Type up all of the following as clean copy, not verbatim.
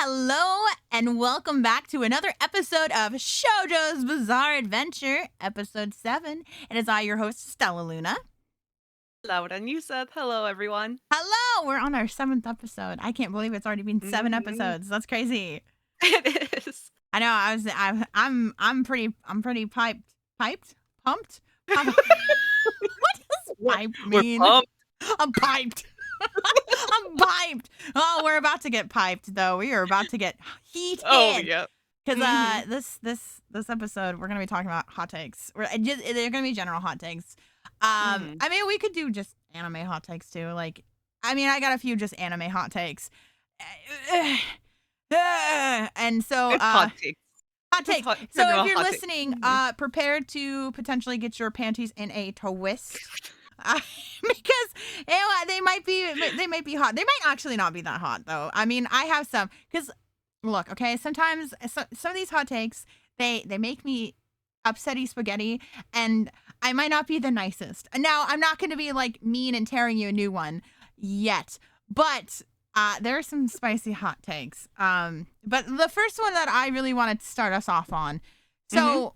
Hello, and welcome back to another episode of Shojo's Bizarre Adventure, episode 7. And it's I, your host, Stella Luna. Ouran, you said hello, everyone. Hello, we're on our 7th episode. I can't believe it's already been 7 episodes. That's crazy. It is. I know. I'm pretty pumped. What does pipe mean? We're pumped. I'm piped. I'm piped. Oh, we're about to get piped, though. We are about to get heated. Oh, yeah. Because this episode, we're gonna be talking about hot takes. They're gonna be general hot takes. I mean, we could do just anime hot takes too. Like, I mean, I got a few just anime hot takes. And so, It's hot takes. hot take. Hot, So if you're listening, prepare to potentially get your panties in a twist. Because they might be hot. They might actually not be that hot though. I mean, I have some because look, okay. Sometimes some of these hot takes they make me upsetty spaghetti, and I might not be the nicest. Now I'm not going to be like mean and tearing you a new one yet, but there are some spicy hot takes. But the first one that I really wanted to start us off on. So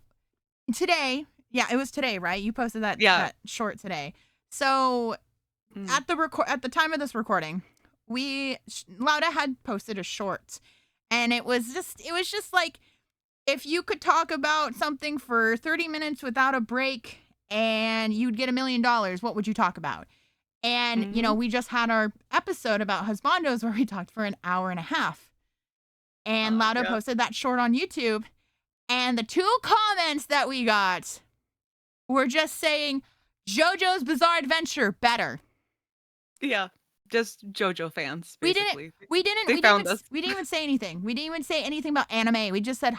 today, yeah, it was today, right? You posted that short today. So at the time of this recording, Lauda had posted a short, and it was just like, if you could talk about something for 30 minutes without a break and you'd get $1 million, what would you talk about? And you know, we just had our episode about husbandos where we talked for an hour and a half, and Lauda posted that short on YouTube, and the 2 comments that we got were just saying JoJo's Bizarre Adventure better. Yeah, just JoJo fans. Basically. We didn't even say anything. We didn't even say anything about anime. We just said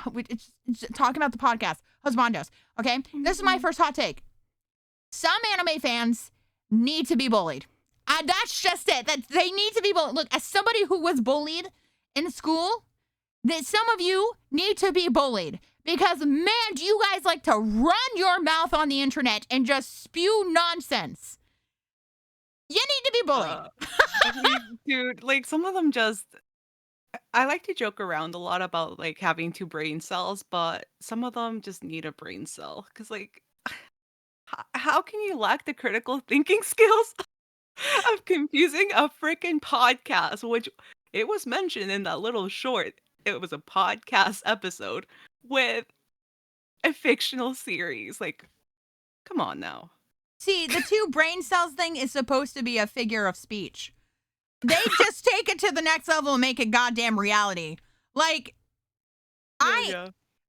talking about the podcast, husbandos. Okay, this is my first hot take. Some anime fans need to be bullied. That's just it. That they need to be bullied. Look, as somebody who was bullied in school, that some of you need to be bullied. Because, man, do you guys like to run your mouth on the internet and just spew nonsense? You need to be bullied. Dude, like, some of them just... I like to joke around a lot about, like, having 2 brain cells, but some of them just need a brain cell. Because, like, how can you lack the critical thinking skills of confusing a freaking podcast, which it was mentioned in that little short. It was a podcast episode with a fictional series. Like, come on now. See, the 2 brain cells thing is supposed to be a figure of speech. They just take it to the next level and make it goddamn reality. Like,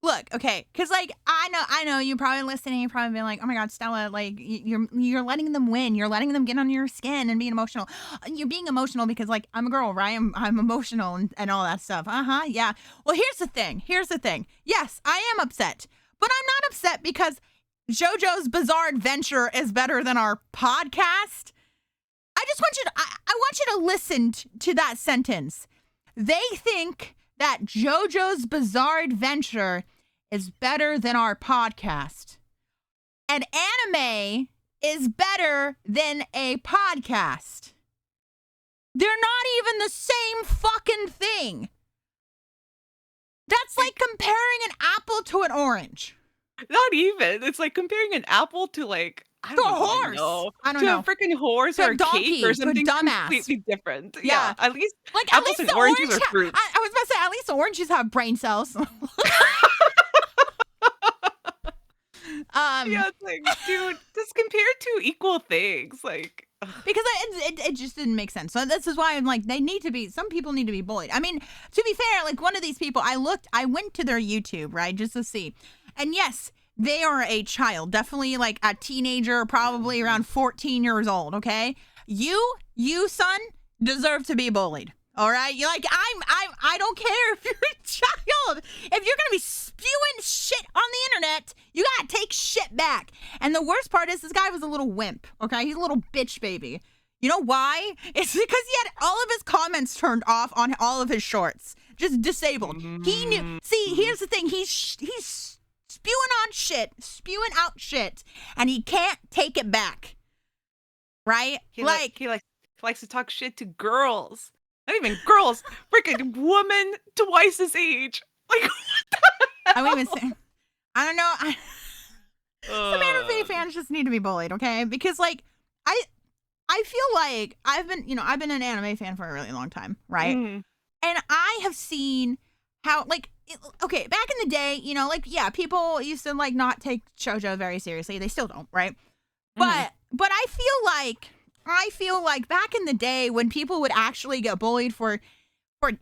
look, okay, because like I know you're probably listening, you're probably being like, oh my god, Stella, like you're letting them win, you're letting them get under your skin and being emotional. You're being emotional because like I'm a girl, right? I'm emotional and all that stuff. Yeah. Well, here's the thing. Yes, I am upset, but I'm not upset because JoJo's Bizarre Adventure is better than our podcast. I just want you to listen to that sentence. They think that JoJo's Bizarre Adventure is better than our podcast. And anime is better than a podcast. They're not even the same fucking thing. That's like comparing an apple to an orange. Not even. It's like comparing an apple to like... To a horse. I don't know. To a freaking horse or a donkey, cake or something dumbass. completely different. Yeah. At least like apples and oranges are fruit. I was about to say, at least oranges have brain cells. Yeah, it's like, dude, just compare 2 equal things. Like, because it just didn't make sense. So this is why I'm like, some people need to be bullied. I mean, to be fair, like one of these people, I went to their YouTube, right, just to see. And yes, they are a child, definitely like a teenager, probably around 14 years old, okay? You son, deserve to be bullied, all right? You're like, I don't care if you're a child. If you're gonna be spewing shit on the internet, you gotta take shit back. And the worst part is this guy was a little wimp, okay? He's a little bitch baby. You know why? It's because he had all of his comments turned off on all of his shorts. Just disabled. He knew. See, here's the thing. He's spewing out shit, and he can't take it back. Right? He likes to talk shit to girls. Not even girls, freaking woman twice his age. Like, what the I won't even hell? say. I don't know. Some anime Uh, fans just need to be bullied, okay? Because like I feel like I've been an anime fan for a really long time, right? mm, And I have seen how okay, back in the day, like yeah, people used to like not take shoujo very seriously. They still don't, right? mhm. But I feel like back in the day when people would actually get bullied for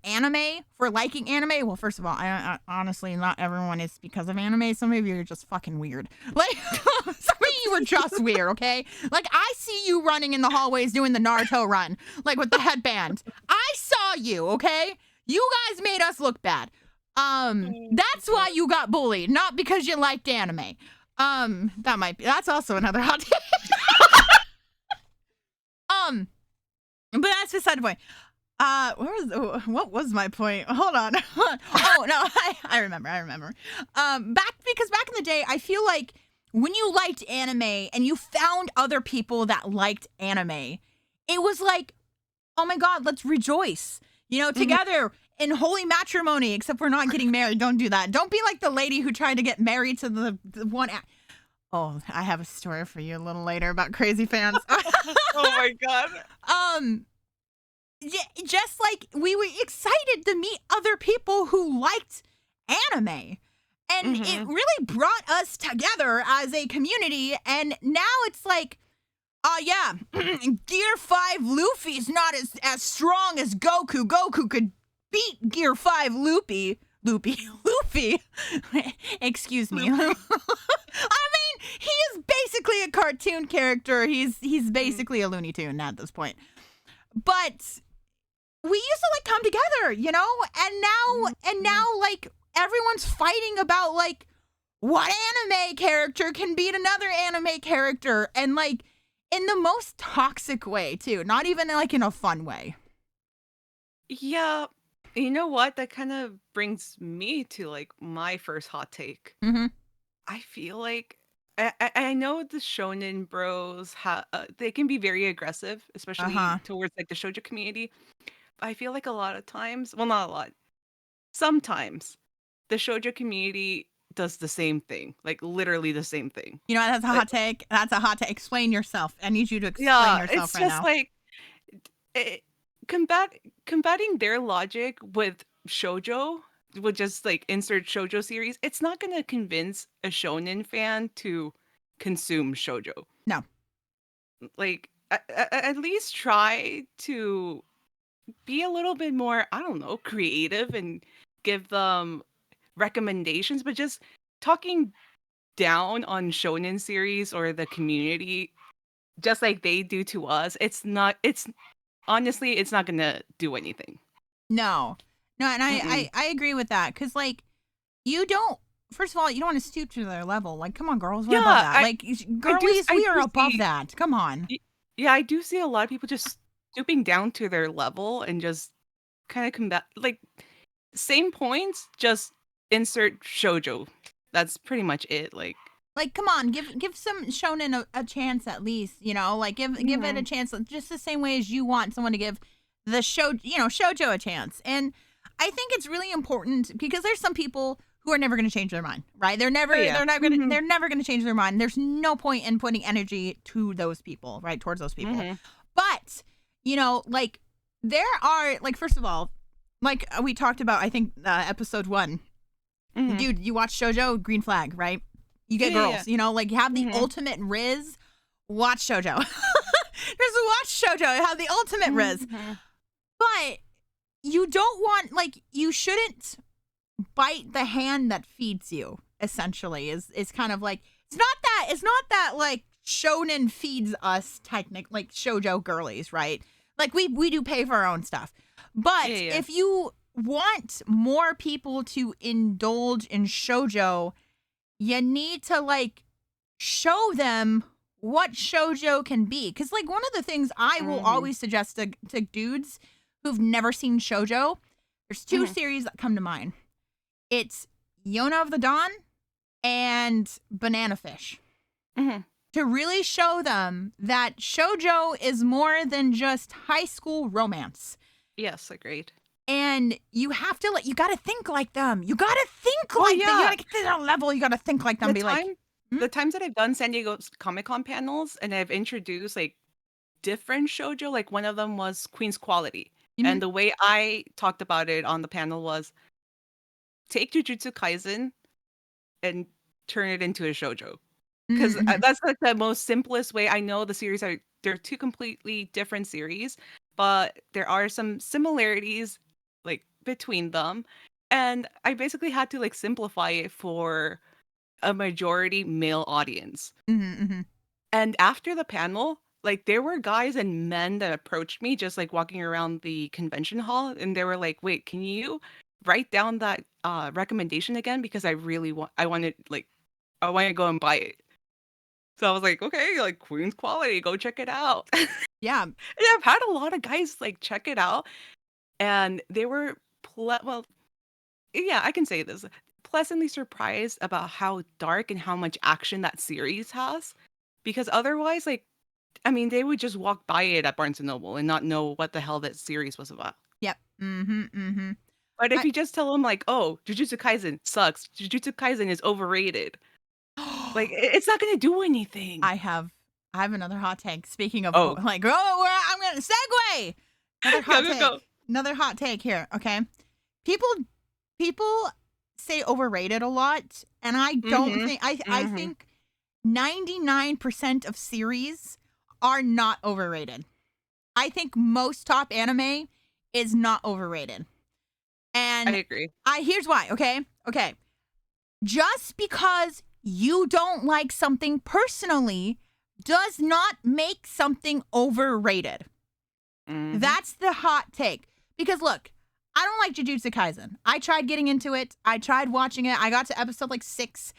anime, for liking anime. Well, first of all, I honestly, not everyone is because of anime. Some of you are just fucking weird. Like, some of you are just weird, okay? Like, I see you running in the hallways doing the Naruto run, like with the headband. I saw you, okay? You guys made us look bad. Oh my That's god. why you got bullied, not because you liked anime. That's also another hot take. um, but that's beside the point. What was my point? Hold on. Oh no, I remember. Because back in the day, I feel like when you liked anime and you found other people that liked anime, it was like, oh my god, let's rejoice, Mhm. together in holy matrimony. Except we're not getting married. Don't do that. Don't be like the lady who tried to get married to the one. Oh, I have a story for you a little later about crazy fans. Oh my god. um just like we were excited to meet other people who liked anime. And it Mhm. really brought us together as a community. And now it's like, oh, yeah, Gear 5 Luffy's not as strong as Goku. Goku could beat Gear 5 Luffy. Excuse me. I mean, he is basically a cartoon character. He's Mm. basically a Looney Tune at this point. But we used to like come together, and now like everyone's fighting about like what anime character can beat another anime character, and like in the most toxic way too, not even like in a fun way. Yeah. You know what? That kind of brings me to like my first hot take. Mm-hmm. I feel like I know the shonen bros they can be very aggressive, especially Uh-huh. towards like the shoujo community. But I feel like a lot of times, well, not a lot, sometimes the shoujo community does the same thing, like literally the same thing. That's a Like, hot take. That's a hot take. Explain yourself. I need you to explain yeah, yourself it's right just now. like it, combating their logic with shoujo, with just like insert shoujo series. It's not gonna convince a shonen fan to consume shoujo. No. Like at least try to be a little bit more, I don't know, creative and give them recommendations, but just talking down on shonen series or the community just like they do to us, it's honestly it's not gonna do anything. No. No, and I Mm-mm. I, I agree with that, because like you don't. First of all, you don't want to stoop to their level. Like, come on, girls, we're above Yeah, that. Like, girlies, I we are do above see that. Come on. y- yeah, I do see a lot of people just stooping down to their level and just kind of combat like same points, just insert shoujo. That's pretty much it. Like, Like, come on, give some shonen a chance at least. Like give it a mhm, chance, just the same way as you want someone to give the shoujo a chance. And I think it's really important because there's some people who are never going to change their mind, right? They're oh never yeah, they're not going to hmm, they're never going to change their mind. There's no point in putting energy to those people, right? Towards those people. hmm, But, like there are, like, first of all, like we talked about, I think episode 1. hmm, Dude, you watch Shojo, green flag, right? You yeah, get yeah, yeah, girls, like you have the hmm, ultimate Riz, watch Shojo. Just watch Shojo, have the ultimate Riz. hmm, But you don't want, like, you shouldn't bite the hand that feeds you, essentially, is kind of like, it's not that like shonen feeds us, like Shojo girlies, right? Like we do pay for our own stuff. yeah, But yeah, if you want more people to indulge in Shojo, you need to like show them what shoujo can be. Because like one of the things I will hmm, always suggest to dudes who've never seen shoujo, there's two hmm, series that come to mind. It's Yona of the Dawn and Banana Fish, hmm, to really show them that shoujo is more than just high school romance. Yes, agreed. And you have to you gotta think like them. You gotta think Oh like them. You yeah, gotta get to that level. You gotta think like them. the Be like, time "Hmm? the times that I've done San Diego's Comic Con panels and I've introduced like different shoujo, like one of them was Queen's Quality. Mhm, And the way I talked about it on the panel was take Jujutsu Kaisen and turn it into a shoujo. mhm, Because mhm, that's like the most simplest way. I know the series are they're two completely different series, but there are some similarities like between them. And I basically had to like simplify it for a majority male audience. mhm, mhm. And after the panel, like there were guys and men that approached me just like walking around the convention hall and they were like, "Wait, can you write down that recommendation again because I wanted like I want to go and buy it." So I was like, "Okay, like Queen's Quality, go check it out." Yeah. And I've had a lot of guys like check it out and they were well, yeah, I can say this. Pleasantly surprised about how dark and how much action that series has because otherwise like I mean, they would just walk by it at Barnes& and Noble and not know what the hell that series was about. Yep. Mhm, mhm. But if I you just tell them like, "Oh, Jujutsu Kaisen sucks. Jujutsu Kaisen is overrated." Like, it's not gonna do anything. I have I have another hot take. Speaking of Oh, like, I'm gonna segue. Another go, hot go, go. take. Another hot take here. Okay. People people say overrated a lot, and I don't Mhm. think I Mhm. think 99% of series are not overrated. I think most top anime is not overrated. I And agree. I here's why, okay? Okay. Just because you don't like something personally does not make something overrated. Mhm. That's the hot take. Because look, I don't like Jujutsu Kaisen. I tried getting into it. I tried watching it. I got to episode like 6.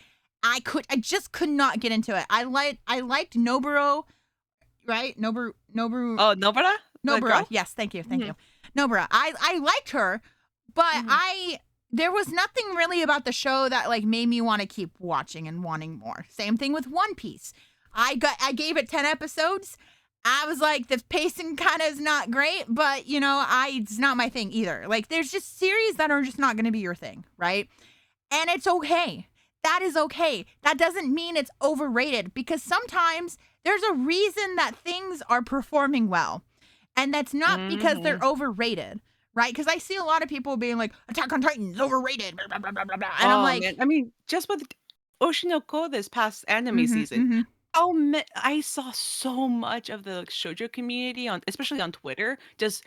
I just could not get into it. I liked Noburo, right? Oh, Nobara? The Nobura. girl? Yes, thank you. Thank Mhm. you. Nobura. I liked her, but Mhm. there was nothing really about the show that like made me want to keep watching and wanting more. Same thing with One Piece. I gave it 10 episodes. I was like the pacing kind of is not great, but it's not my thing either. Like there's just series that are just not going to be your thing, right? And it's okay. That is okay. That doesn't mean it's overrated because sometimes there's a reason that things are performing well. And that's not because they're Mhm. overrated, right? Because I see a lot of people being like, Attack on Titan is overrated, blah, blah, blah, blah, blah, blah. And I'm Oh, like, man. I mean, just with Oshinoko this past anime mm-hmm, season, mm-hmm. I saw so much of the shoujo community on especially on Twitter, just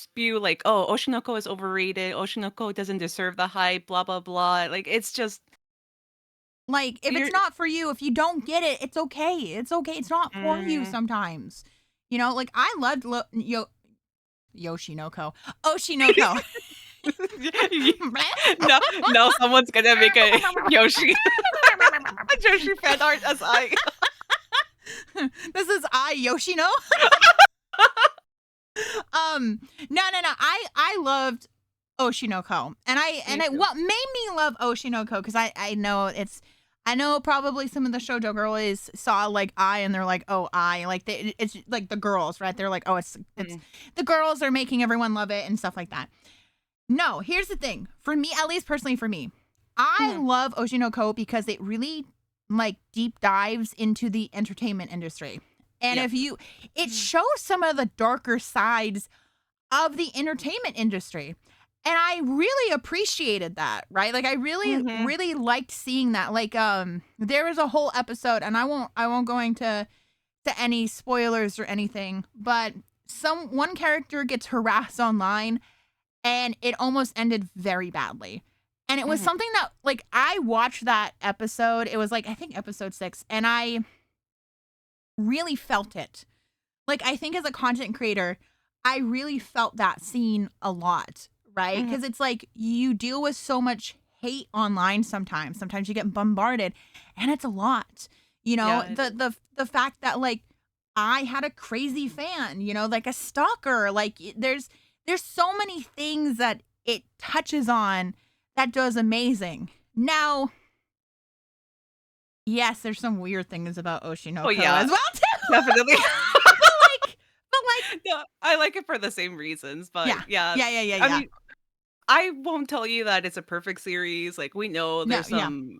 spew like, "Oh, Oshinoko is overrated. Oshinoko doesn't deserve the hype, blah blah blah." Like it's just Like, if it's you're not for you, if you don't get it, it's okay. It's okay. It's not for you mm. sometimes. Like I loved Yoshinoko. Oshinoko. No, no, someone's gonna make a Yoshi a Yoshi fan art as I. This is I Yoshino. No. I loved Oshinoko. Me too. What made me love Oshinoko cuz I know probably some of the shoujo girlies saw like I and they're like, "Oh, I." Like it's like the girls, right? They're like, "Oh, it's Mm, the girls are making everyone love it and stuff like that." No, here's the thing. For me, at least personally for me, I mhm, love Oshinoko because it really like deep dives into the entertainment industry. And yep. it Mhm, shows some of the darker sides of the entertainment industry. And I really appreciated that, right? Like I really, mhm, really liked seeing that. Like there was a whole episode and I won't go into any spoilers or anything, but one character gets harassed online and it almost ended very badly. And it was mhm, something that like I watched that episode. It was like I think episode 6 and I really felt it. Like I think as a content creator, I really felt that scene a lot, right? mhm. Cuz it's like you deal with so much hate online sometimes. Sometimes you get bombarded and it's a lot. Yeah, it is. The fact that like I had a crazy fan, like a stalker, like there's so many things that it touches on that does amazing. Now, yes, there's some weird things about Oh, Oshinoko yeah, as well too. definitely. but like but like Yeah, I like it for the same reasons, but Yeah. yeah, Yeah, yeah, yeah, I yeah. mean, I won't tell you that it's a perfect series. Like we know No, there's yeah. some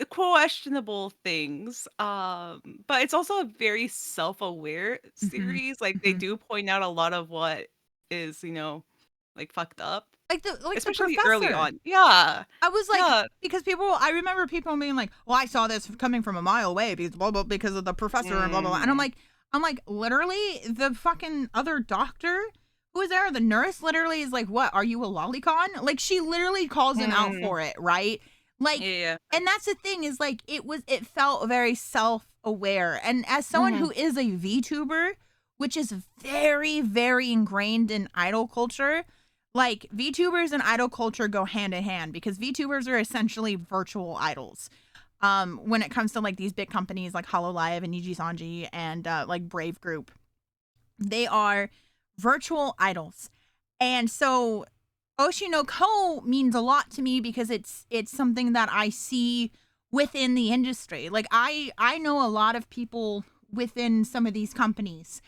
questionable things, but it's also a very self-aware Mhm. series. Like they Mhm. do point out a lot of what is, like fucked up, Like the especially early professor. on. Yeah, I was like, yeah. because I remember people being like, "Well, I saw this coming from a mile away because blah blah because of the professor and blah blah blah." And Mhm. I'm like, literally, the fucking other doctor who was there, the nurse, literally is like, "What? Are you a lolicon?" Like she literally calls him out Mm. for it, right? Like, Yeah. and that's the thing is like it felt very self aware, and as someone Mhm. who is a VTuber, which is very very ingrained in idol culture, like VTubers and idol culture go hand in hand because VTubers are essentially virtual idols. When it comes to like these big companies like Hololive and Niji Sanji and like Brave Group, they are virtual idols. And so Oshinoko means a lot to me because it's something that I see within the industry. Like I know a lot of people within some of these companies,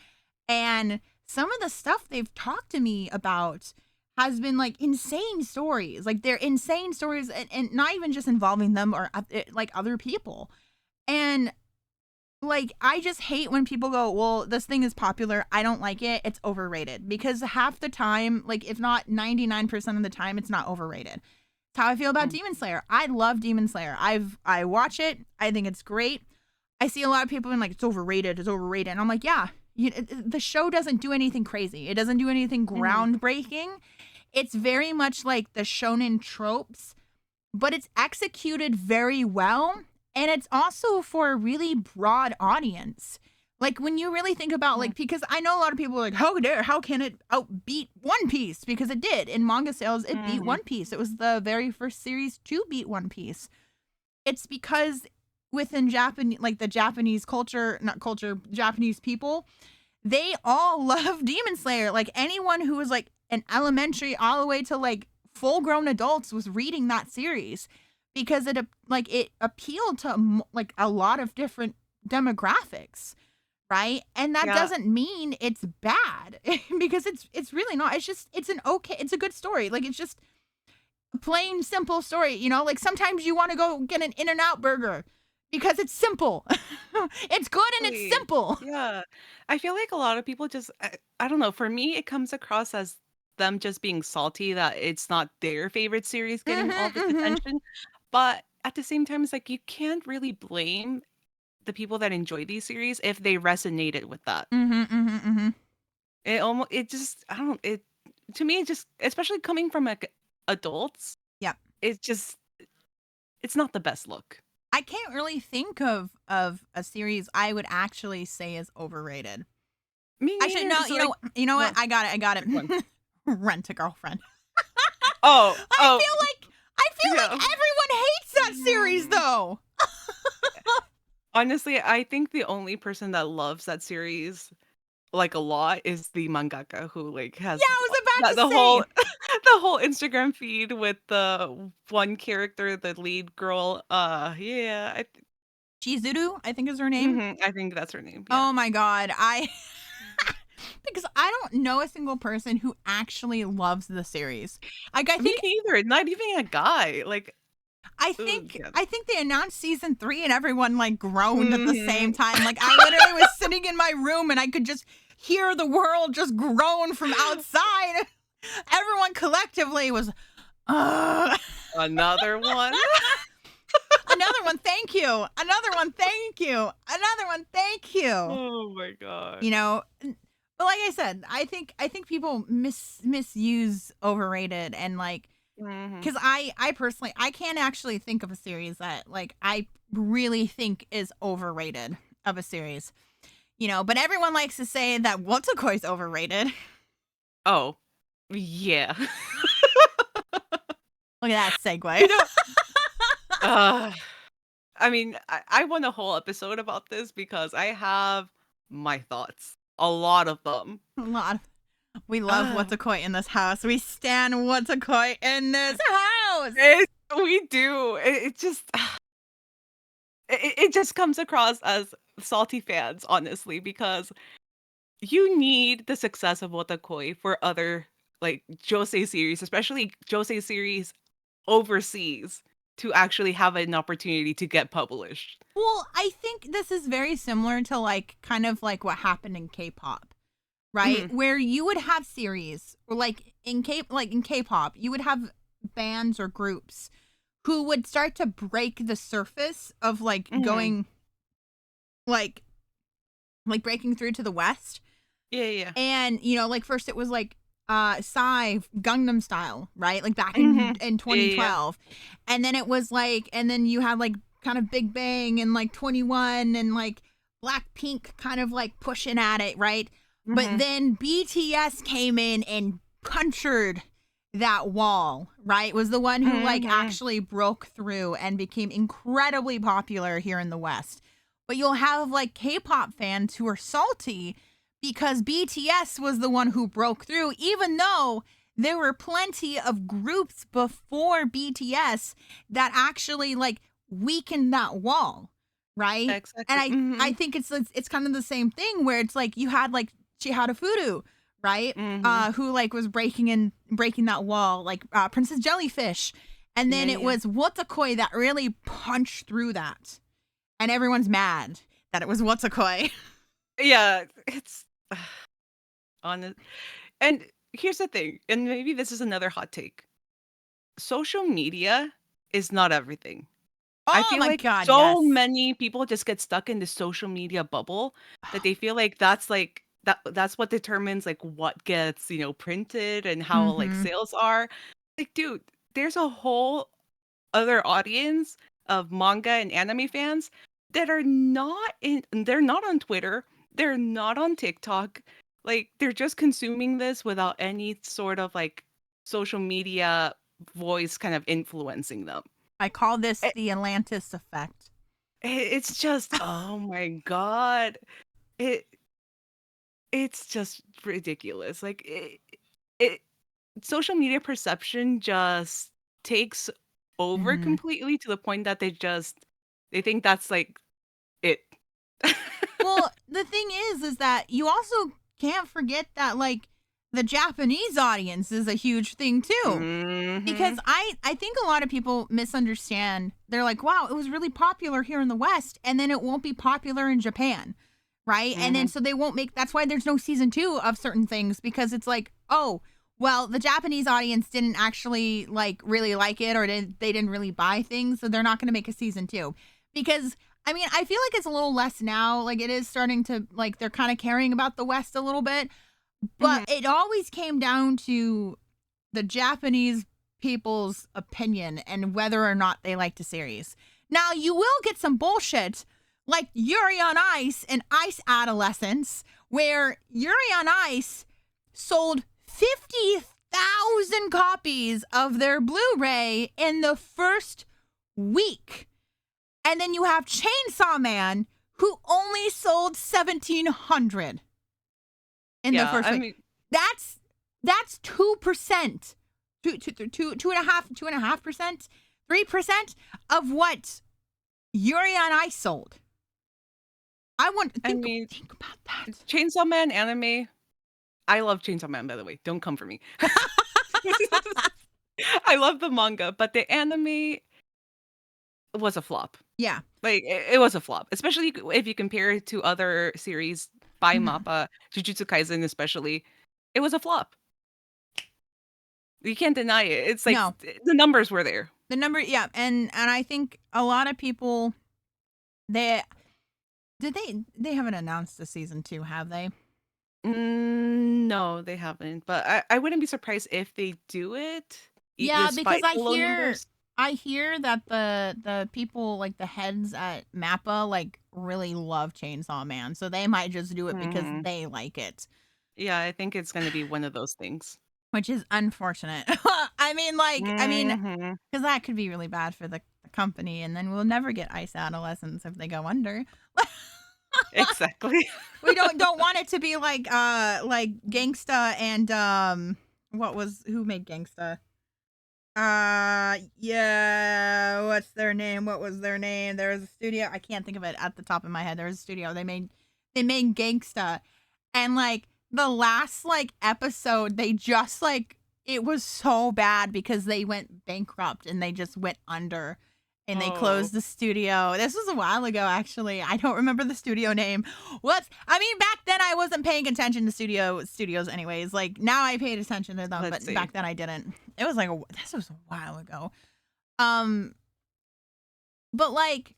and some of the stuff they've talked to me about has been like insane stories. Like they're insane stories, and not even just involving them or like other people. And like I just hate when people go, "Well, this thing is popular. I don't like it. It's overrated." Because half the time, like if not 99% of the time, it's not overrated. It's how I feel about Mm. Demon Slayer. I love Demon Slayer. I watch it. I think it's great. I see a lot of people being like, "It's overrated. It's overrated." And I'm like, "Yeah, the show doesn't do anything crazy. It doesn't do anything Mhm. groundbreaking. It's very much like the shonen tropes, but it's executed very well, and it's also for a really broad audience." Like when you really think about Mhm. like, because I know a lot of people are like, how can it outbeat One Piece? Because it did in manga sales, it beat Mhm. One Piece. It was the very first series to beat One Piece. It's because within Japan, like the Japanese culture, not culture, Japanese people, they all love Demon Slayer. Like anyone who was like an elementary all the way to like full grown adults was reading that series because it appealed to like a lot of different demographics, right? And that Yeah. doesn't mean it's bad because it's really not. It's just it's a good story. Like it's just a plain simple story, like sometimes you want to go get an In-N-Out burger because it's simple. It's good and it's Exactly. simple. Yeah. I feel like a lot of people just I don't know, for me it comes across as them just being salty that it's not their favorite series getting all Mhm, this mhm. attention. But at the same time, it's like you can't really blame the people that enjoy these series if they resonated with that. Mhm, mhm, mhm. It just I don't it to me it just especially coming from like adults, Yep. it just it's not the best look. I can't really think of a series I would actually say is overrated. Me Actually, neither. no, So like you know what? what? I got it. I got Which one? it. Rent a Girlfriend. Oh, I oh, feel like I feel yeah. like everyone hates that series Mm. though. Honestly, I think the only person that loves that series, like, a lot is the mangaka who, like, Yeah, has I was about to the say whole the whole Instagram feed with the one character, the lead girl, yeah, Chizuru, I think is her name. I think that's her name, yeah. Oh my god, I because I don't know a single person who actually loves the series. Like Me neither, not even a guy, like, ooh, yeah. I think they announced season 3 and everyone like groaned at the same Mhm. time. Like I literally was sitting in my room and I could just hear the world just groan from outside. Everyone collectively was uh Another one? another one, thank you. Another one, thank you. Another one, thank you. Oh my gosh. You know, but like I said, I think people misuse overrated and like Mhm. because I personally I can't actually think of a series that like I really think is overrated of a series, but everyone likes to say that Wotakoi's overrated. Oh, yeah. Look at that segue. You know uh I mean, I want a whole episode about this because I have my thoughts. A lot of them. A lot. We love Ah, Wotakoi in this house. We stand Wotakoi in this house. we do. It just it just comes across as salty fans, honestly, because you need the success of Wotakoi for other like josei series, especially josei series overseas, to actually have an opportunity to get published. Well, I think this is very similar to like kind of like what happened in K-pop, right? Mhm, Where you would have series or like in K-pop, you would have bands or groups who would start to break the surface of like mhm. going like breaking through to the west. Yeah, yeah, yeah. And like first it was like Psy Gangnam Style, right? Like back Mhm. in Yeah, yeah, yeah. 2012. And then it was like and then you had like kind of Big Bang and like 21 and like Blackpink kind of like pushing at it, right? But Mhm, then BTS came in and punctured that wall, right? Was the one who like mhm. actually broke through and became incredibly popular here in the West. But you'll have like K-pop fans who are salty because BTS was the one who broke through, even though there were plenty of groups before BTS that actually like weakened that wall, right? And Exactly. I Mhm, think it's kind of the same thing where it's like you had like Chihara Fudu, right? mhm. Who like was breaking that wall, like Princess Jellyfish. And Yeah, then it yeah. was Wotakoi that really punched through that. And everyone's mad that it was Wotakoi. Yeah, it's on it. And here's the thing, and maybe this is another hot take. Social media is not everything. I Oh feel my like god, so yes. many people just get stuck in the social media bubble that they feel like that's what determines like what gets, printed and how like Mhm. sales are. Like, dude, there's a whole other audience of manga and anime fans that are not they're not on Twitter, they're not on TikTok. Like they're just consuming this without any sort of like social media voice kind of influencing them. I call this the Atlantis effect. It's just, oh my god. It it's just ridiculous. Like it social media perception just takes over Mhm. completely to the point that they think that's like it. Well, the thing is that you also can't forget that like the Japanese audience is a huge thing too. Because Mhm. I think a lot of people misunderstand. They're like, "Wow, it was really popular here in the West and then it won't be popular in Japan." Right? And then Mhm. so they won't make that's why there's no season 2 of certain things because it's like, "Oh, well, the Japanese audience didn't actually like really like it or they didn't really buy things, so they're not going to make a season 2." Because I mean, I feel like it's a little less now. Like it is starting to like they're kind of caring about the West a little bit, but Mhm. it always came down to the Japanese people's opinion and whether or not they liked a series. Now, you will get some bullshit like Yuri on Ice and Ice Adolescence, where Yuri on Ice sold 50,000 copies of their Blu ray in the first week. And then you have Chainsaw Man, who only sold 1,700 in the Yeah, first I week. mean, That's 2%, 2.5%, 3% of what Yuri on Ice sold. I want to I mean, think about that. Chainsaw Man anime, I love Chainsaw Man, by the way, don't come for me. I love the manga, but the anime was a flop. Yeah. Like, it was a flop, especially if you compare it to other series by Mhm. MAPPA, Jujutsu Kaisen especially, it was a flop. You can't deny it. It's like No, the numbers were there. the number, yeah, and I think a lot of people they they haven't announced the season 2, have they? No, they haven't, but I wouldn't be surprised if they do it, Yeah, because despite the low numbers. I hear that the people like the heads at Mappa like really love Chainsaw Man, so they might just do it because Mhm. they like it. Yeah, I think it's gonna be one of those things. Which is unfortunate. I mean, Mhm. because that could be really bad for the company, and then we'll never get Ice Adolescents if they go under. Exactly. We don't want it to be like Gangsta and what was who made Gangsta? Yeah, what's their name? What was their name? There was a studio. I can't think of it at the top of my head. There was a studio. They made Gangsta, And like the last like episode, they just like it was so bad because they went bankrupt and they just went under and they Oh, closed the studio. This was a while ago, actually. I don't remember the studio name. I mean, back then I wasn't paying attention to studios anyways. Like now I paid attention to them, let's but see. back then I didn't. It was like this was a while ago. Um, but like,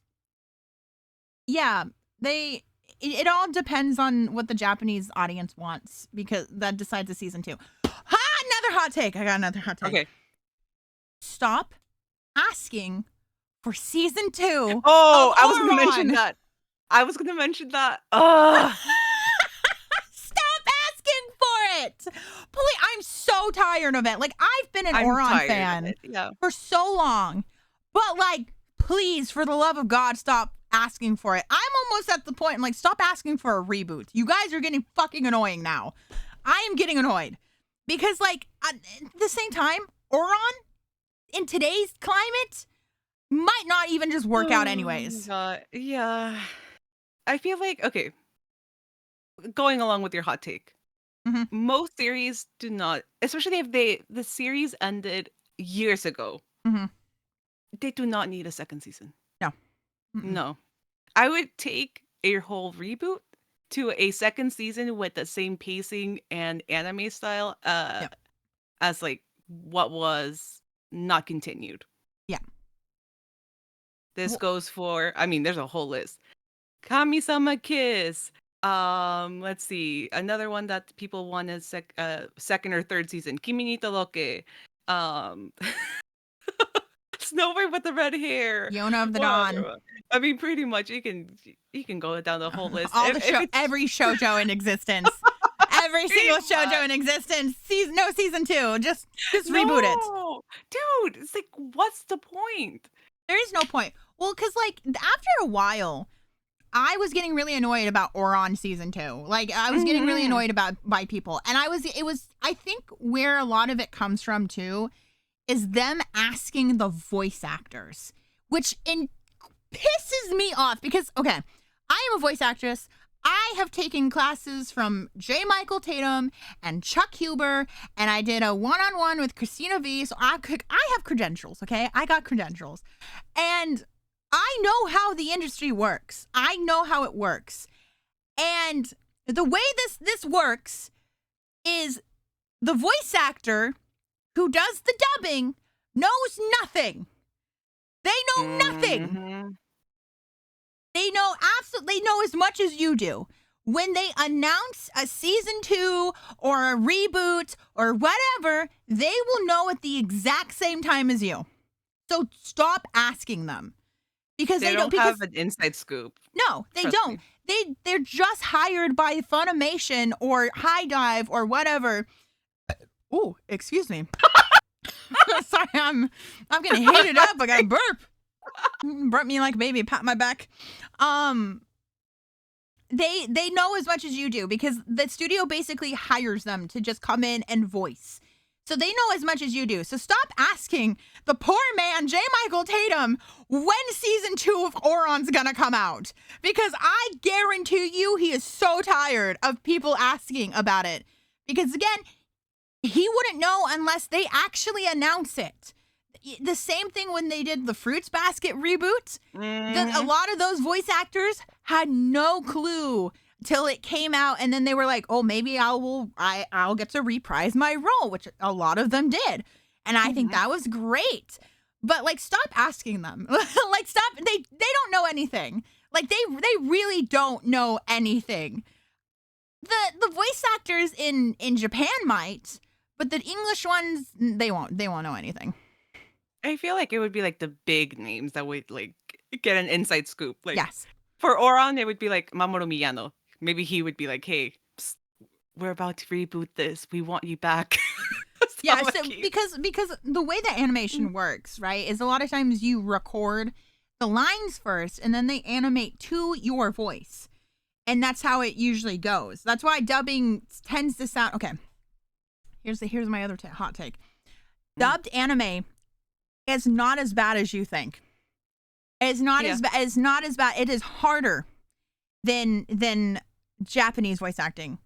yeah, it all depends on what the Japanese audience wants because that decides the season 2. Another hot take. I got another hot take. Okay. Stop asking for season 2 Oh, of I was gonna mention Ouran. that. I was gonna mention that. Ugh. Stop asking for it. Please, I'm so tired of it. Like I've been an I'm Ouran tired of fan it. Yeah. for so long. But like, please, for the love of God, stop asking for it. I'm almost at the point, I'm like, stop asking for a reboot. You guys are getting fucking annoying now. I am getting annoyed. Because like, at the same time, Ouran, in today's climate, might not even just work out Oh my anyways. God. Yeah. I feel like, okay, going along with your hot take, Mm-hmm. most series do not, especially if the series ended years ago, Mm-hmm. they do not need a second season. No. Mm-mm. No. I would take a whole reboot to a second season with the same pacing and anime style Yeah. as like what was not continued. Yeah. This Well, goes for, I mean, there's a whole list. Kami-sama Kiss. Let's see. Another one that people want is second or third season. Kimi ni Toloke. Um Snowbird with the red hair. Yona of the What Dawn. other one? I mean, pretty much you can go down the whole list. All the If it's every shoujo in existence. Every pretty single shoujo much. in existence. No season 2. Just reboot it. No, dude, it's like, what's the point? There is no point. Well, because like after a while, I was getting really annoyed about Ouran season 2. Like I was getting really Mhm. annoyed by people, and it was I think where a lot of it comes from too is them asking the voice actors, which pisses me off because okay, I am a voice actress. I have taken classes from J. Michael Tatum and Chuck Huber, and I did a one-on-one with Christina V. So I have credentials, okay? I got credentials. And I know how the industry works. I know how it works. And the way this works is the voice actor who does the dubbing knows nothing. They know nothing. Mhm. They know as much as you do. When they announce a season 2 or a reboot or whatever, they will know at the exact same time as you. So stop asking them because They they don't. don't Because have an inside scoop. no, they Trust don't. me. They're just hired by Funimation or High Dive or whatever. Oh, excuse me. Sorry, I'm getting heated up. I got a burp. Burp me like a baby. Pat my back. They know as much as you do because the studio basically hires them to just come in and voice. So they know as much as you do. So stop asking the poor man, J. Michael Tatum, when season 2 of Ouran's gonna come out. Because I guarantee you he is so tired of people asking about it. Because again, he wouldn't know unless they actually announce it. The same thing when they did the Fruits Basket reboot. A Mhm. lot of those voice actors had no clue till it came out, and then they were like, "Oh, maybe I'll get to reprise my role," which a lot of them did, and I think Mhm. that was great. But like, stop asking them. Like, stop. They don't know anything. Like they really don't know anything. The voice actors in Japan might, but the English ones they won't know anything. I feel like it would be like the big names that would like get an inside scoop. Like Yes. for Oran, it would be like Mamoru Miyano. Maybe he would be like, "Hey, psst, we're about to reboot this. We want you back." Yeah, Sama so Key. because the way that animation works, right, is a lot of times you record the lines first and then they animate to your voice. And that's how it usually goes. That's why dubbing tends to sound okay. Here's my other hot take. Dubbed anime is not as bad as you think. It's not Yeah. as bad. It's not as bad. It is harder than Japanese voice acting.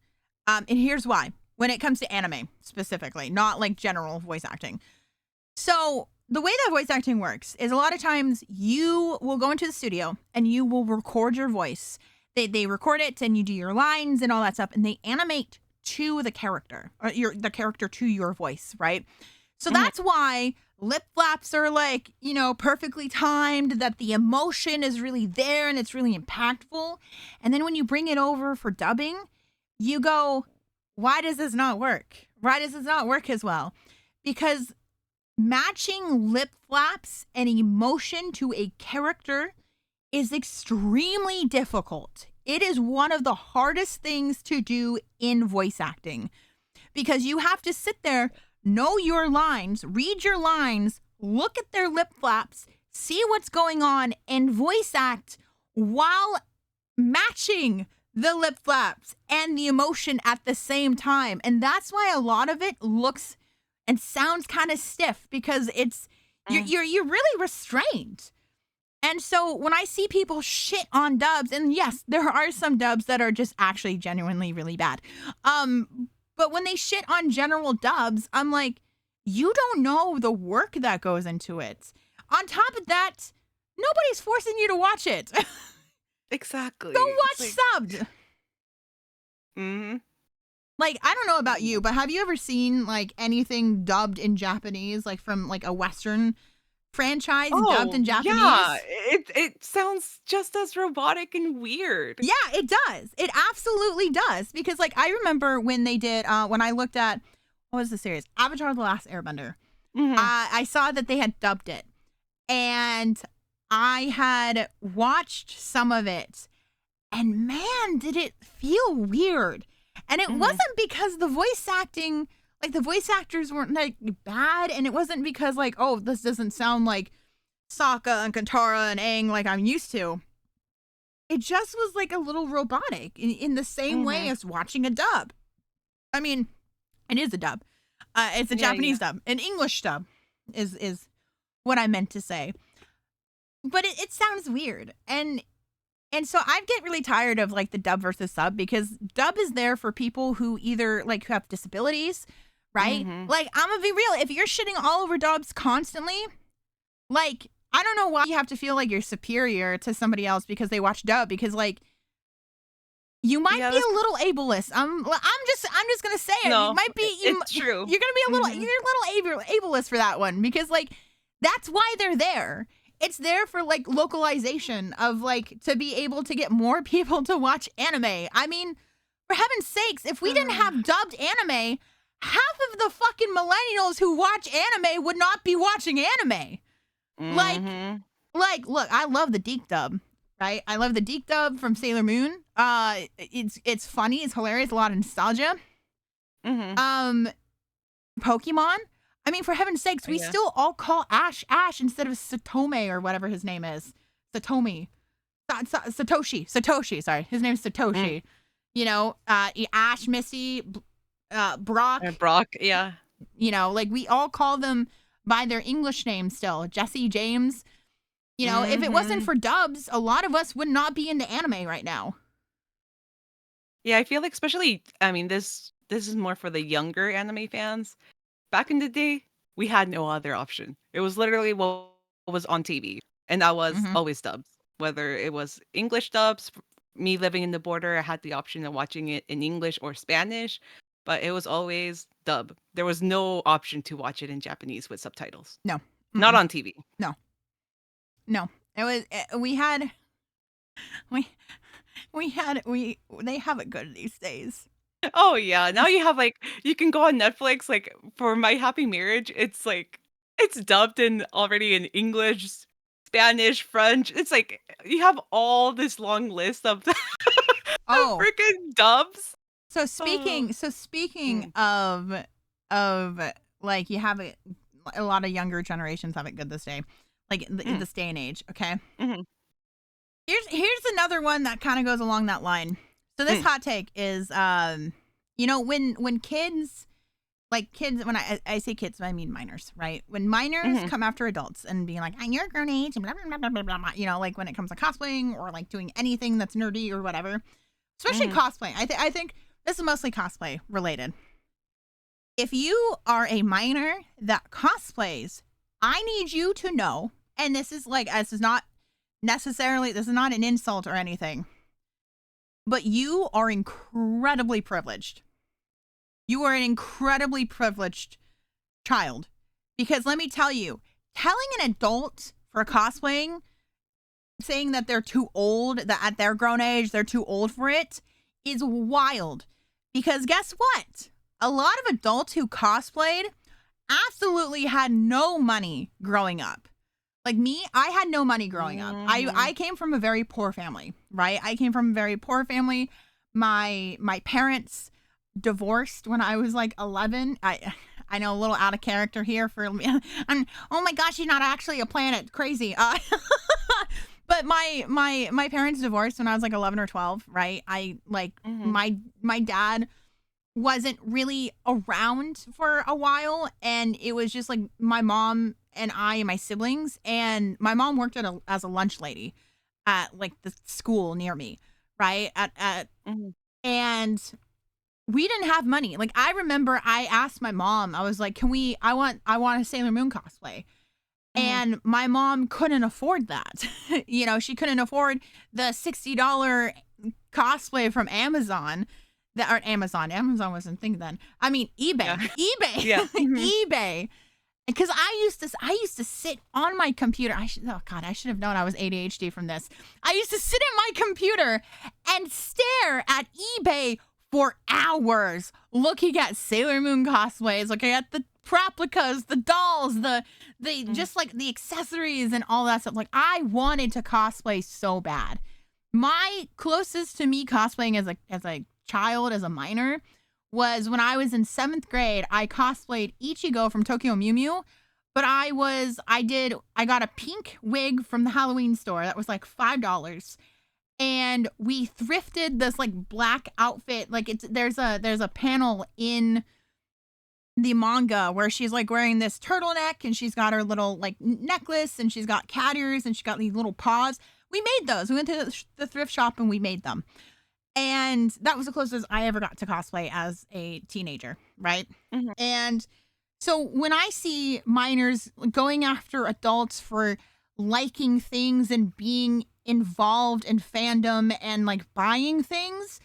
And here's why. When it comes to anime specifically, not like general voice acting. So the way that voice acting works is a lot of times you will go into the studio and you will record your voice. They record it and you do your lines and all that stuff, and they animate to the character, or the character to your voice, right? So that's why lip flaps are like, perfectly timed, that the emotion is really there and it's really impactful. And then when you bring it over for dubbing, you go, why does this not work? Why does this not work as well? Because matching lip flaps and emotion to a character is extremely difficult. It is one of the hardest things to do in voice acting because you have to sit there, know your lines, read your lines, look at their lip flaps, see what's going on, and voice act while matching the lip flaps and the emotion at the same time. And that's why a lot of it looks and sounds kind of stiff because you're really restrained. And so when I see people shit on dubs, and yes, there are some dubs that are just actually genuinely really bad. But when they shit on general dubs, I'm like, you don't know the work that goes into it. On top of that, nobody's forcing you to watch it. Exactly. Go watch subbed. Mm-hmm. Like, I don't know about you, but have you ever seen like anything dubbed in Japanese, like from like a Western franchise dubbed in Japanese? Yeah, it sounds just as robotic and weird. Yeah, it does. It absolutely does. Because like I remember when they did when I looked at what was the series? Avatar: The Last Airbender. Mm-hmm. I saw that they had dubbed it. And I had watched some of it. And man, did it feel weird. And it wasn't because the voice acting, like the voice actors weren't like bad, and it wasn't because like, oh, this doesn't sound like Sokka and Katara and Aang like I'm used to. It just was like a little robotic in the same way as watching a dub. I mean, it is a dub. It's a Japanese dub. An English dub is what I meant to say. But it sounds weird. And so I get really tired of like the dub versus sub because dub is there for people who either like who have disabilities, right? Like I'm gonna be real. If you're shitting all over dubs constantly, like I don't know why you have to feel like you're superior to somebody else because they watch dub, because like you might be a little ableist. I'm just gonna say it. No, you might be. It's true. You're gonna be a little. You're a little ableist for that one because like that's why they're there. It's there for like localization of like to be able to get more people to watch anime. I mean, for heaven's sakes, if we didn't have dubbed anime, half of the fucking millennials who watch anime would not be watching anime. Like, look, I love the Deke dub, right? I love the Deke dub from Sailor Moon. It's funny, it's hilarious, a lot of nostalgia. Pokemon. I mean, for heaven's sakes, we still all call Ash instead of Satome or whatever his name is. Satoshi. Sorry, his name is Satoshi. You know, Ash, Misty, Brock. Brock, yeah. You know, like we all call them by their English names still. Jesse, James. You know, if it wasn't for dubs, a lot of us would not be into anime right now. Yeah, I feel like especially, I mean, this is more for the younger anime fans. Back in the day, we had no other option. It was literally what was on TV, and that was always dubs. Whether it was English dubs, me living in the border, I had the option of watching it in English or Spanish, but it was always dub. There was no option to watch it in Japanese with subtitles. No. Not on TV. No. It was, they have it good these days. Oh yeah, now you have like you can go on Netflix like for My Happy Marriage, it's like it's dubbed in already in English, Spanish, French. It's like you have all this long list of freaking dubs. So speaking of like you have a lot of younger generations have it good this day. Like in this day and age, okay? Here's another one that kind of goes along that line. So this hot take is, you know, when kids, when I say kids, I mean minors, right? When minors come after adults and being like, you're a grown age, and blah, blah, blah, blah, blah, blah, you know, like when it comes to cosplaying or like doing anything that's nerdy or whatever, especially cosplaying. I think this is mostly cosplay related. If you are a minor that cosplays, I need you to know, and this is not an insult or anything, but you are incredibly privileged. You are an incredibly privileged child. Because let me tell you, telling an adult for cosplaying, saying that they're too old, that at their grown age, they're too old for it, is wild. Because guess what? A lot of adults who cosplayed absolutely had no money growing up. Like me, I had no money growing up. I came from a very poor family, right? I came from a very poor family. My parents divorced when I was like 11. I know a little out of character here for oh my gosh, she's not actually a planet. Crazy. But my parents divorced when I was like 11 or 12, right? I like my dad wasn't really around for a while, and it was just like my mom and I and my siblings, and my mom worked as a lunch lady at like the school near me, right? And we didn't have money. Like I remember I asked my mom, I was like, I want a Sailor Moon cosplay. And my mom couldn't afford that. You know, she couldn't afford the $60 cosplay from Amazon. Amazon wasn't thinking then. I mean, eBay. Yeah. eBay. Yeah. eBay. Because I used to sit on my computer. I should have known I was ADHD from this. I used to sit at my computer and stare at eBay for hours, looking at Sailor Moon cosplays, looking at the replicas, the dolls, the just like the accessories and all that stuff. Like I wanted to cosplay so bad. My closest to me cosplaying as a child, as a minor, was when I was in 7th grade. I cosplayed Ichigo from Tokyo Mew Mew, but I got a pink wig from the Halloween store that was like $5. And we thrifted this like black outfit. Like there's a panel in the manga where she's like wearing this turtleneck and she's got her little like necklace and she's got cat ears and she's got these little paws. We made those. We went to the thrift shop and we made them. And that was the closest I ever got to cosplay as a teenager, right? And so when I see minors going after adults for liking things and being involved in fandom and like buying things,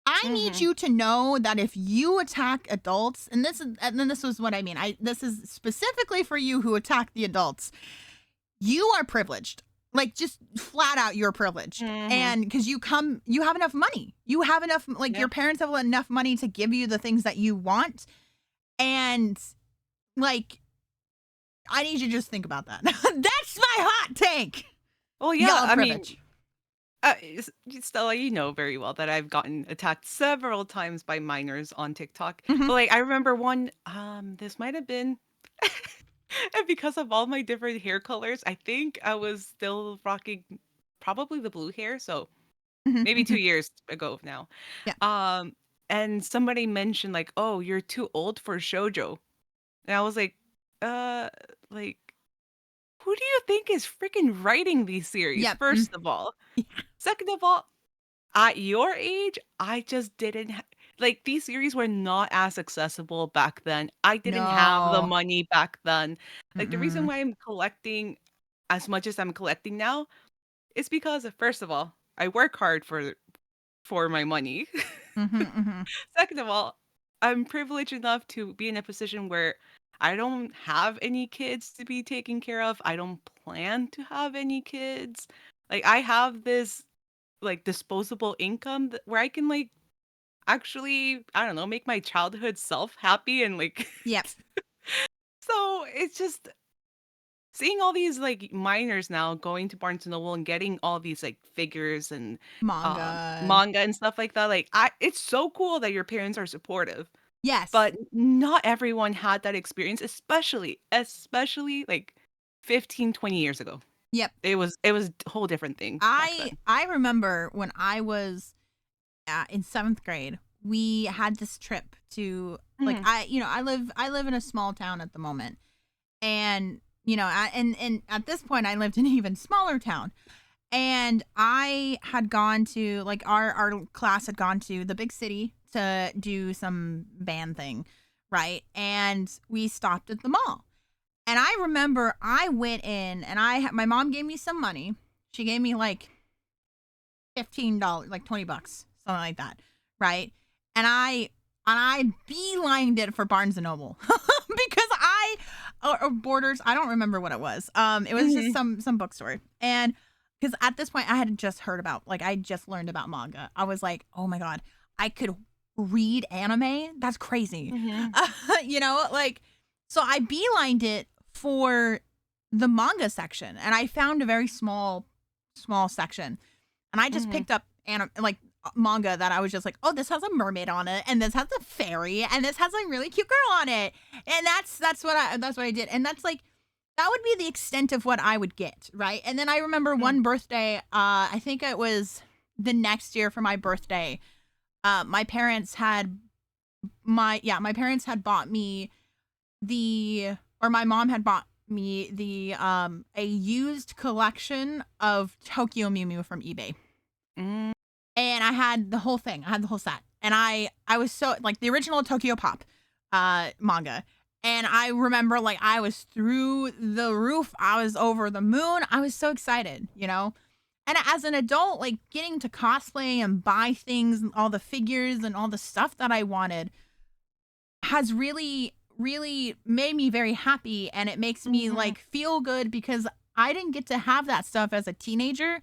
I need you to know that if you attack adults, and this was what I mean. This is specifically for you who attack the adults. You are privileged. Like just flat out you're privileged. And because you have enough money. You have enough, like your parents have enough money to give you the things that you want. And like, I need you to just think about that. That's my hot take. Well, yeah, Yellow I privilege. mean, Stella, you know very well that I've gotten attacked several times by minors on TikTok. Mhm. But like, I remember one. This might have been, and because of all my different hair colors, I think I was still rocking probably the blue hair. So Mhm. maybe 2 Mhm. years ago now. Yeah. Um, and somebody mentioned like, "Oh, you're too old for Shojo," and I was uh, like, who do you think is freaking writing these series? Yep. First of all. Second of all, at your age, I just didn't like these series were not as accessible back then. I didn't have the No. money back then. Like the reason Mm-mm. why I'm collecting as much as I'm collecting now is because first of all, I work hard for my money. Mhm. Mhm. Second of all, I'm privileged enough to be in a position where I don't have any kids to be taken care of. I don't plan to have any kids. Like I have this like disposable income where I can like actually, I don't know, make my childhood self happy and like Yep. so it's just seeing all these like minors now going to Barnes and Noble and getting all these like figures and Manga. manga and stuff like that. Like I it's so cool that your parents are supportive. Yes. But not everyone had that experience, especially like 15, 20 years ago. Yep. It was a whole different thing back then. I remember when I was in 7th grade, we had this trip to like Mhm. I live in a small town at the moment, and and at this point I lived in an even smaller town, And I had gone to, like, our class had gone to the big city to do some band thing, right? And we stopped at the mall. And I remember I went in and my mom gave me some money. She gave me like $15, like $20, something like that, right? And I beelined it for Barnes and Noble because or Borders, I don't remember what it was. It was just some bookstore. And because at this point I had just heard about, like, I just learned about manga. I was like, oh my God, I could read anime. That's crazy. You know, like, so I beelined it for the manga section, and I found a very small section, and I just picked up manga that I was just like, oh, this has a mermaid on it, and this has a fairy, and this has a really cute girl on it, and that's what I did, and that's like, that would be the extent of what I would get, right? And then I remember one birthday, I think it was the next year for my birthday, my parents had bought me my mom had bought me a used collection of Tokyo Mew Mew from eBay. And I had the whole thing. I had the whole set. And I was so, like, the original Tokyo Pop manga. And I remember, like, I was through the roof. I was over the moon. I was so excited, you know? And as an adult, like, getting to cosplay and buy things, and all the figures and all the stuff that I wanted has really made me very happy. And it makes me, like, feel good because I didn't get to have that stuff as a teenager.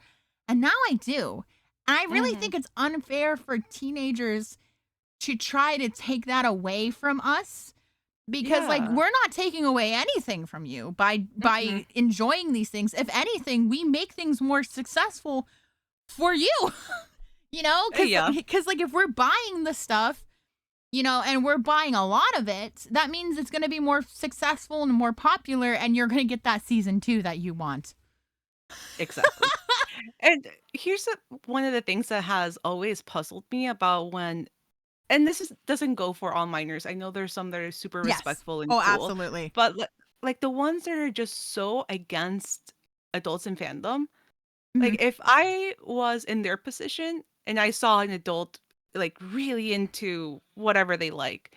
And now I do. And I really think it's unfair for teenagers to try to take that away from us. Because, like, we're not taking away anything from you by enjoying these things. If anything, we make things more successful for you, you know? Because, like, if we're buying the stuff, you know, and we're buying a lot of it, that means it's going to be more successful and more popular, and you're going to get that season 2 that you want. Exactly. And here's one of the things that has always puzzled me about and doesn't go for all minors. I know there's some that are super Yes. respectful and Oh, cool, absolutely. but like the ones that are just so against adults in fandom. Like, if I was in their position and I saw an adult like really into whatever they like,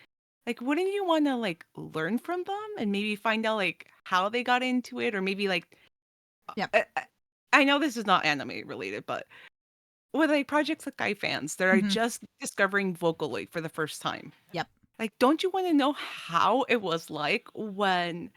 wouldn't you want to like learn from them and maybe find out like how they got into it, or maybe like Yep. I know this is not anime related, but with like projects like iFans that are just discovering Vocaloid for the first time. Yep. Like, don't you want to know how it was like when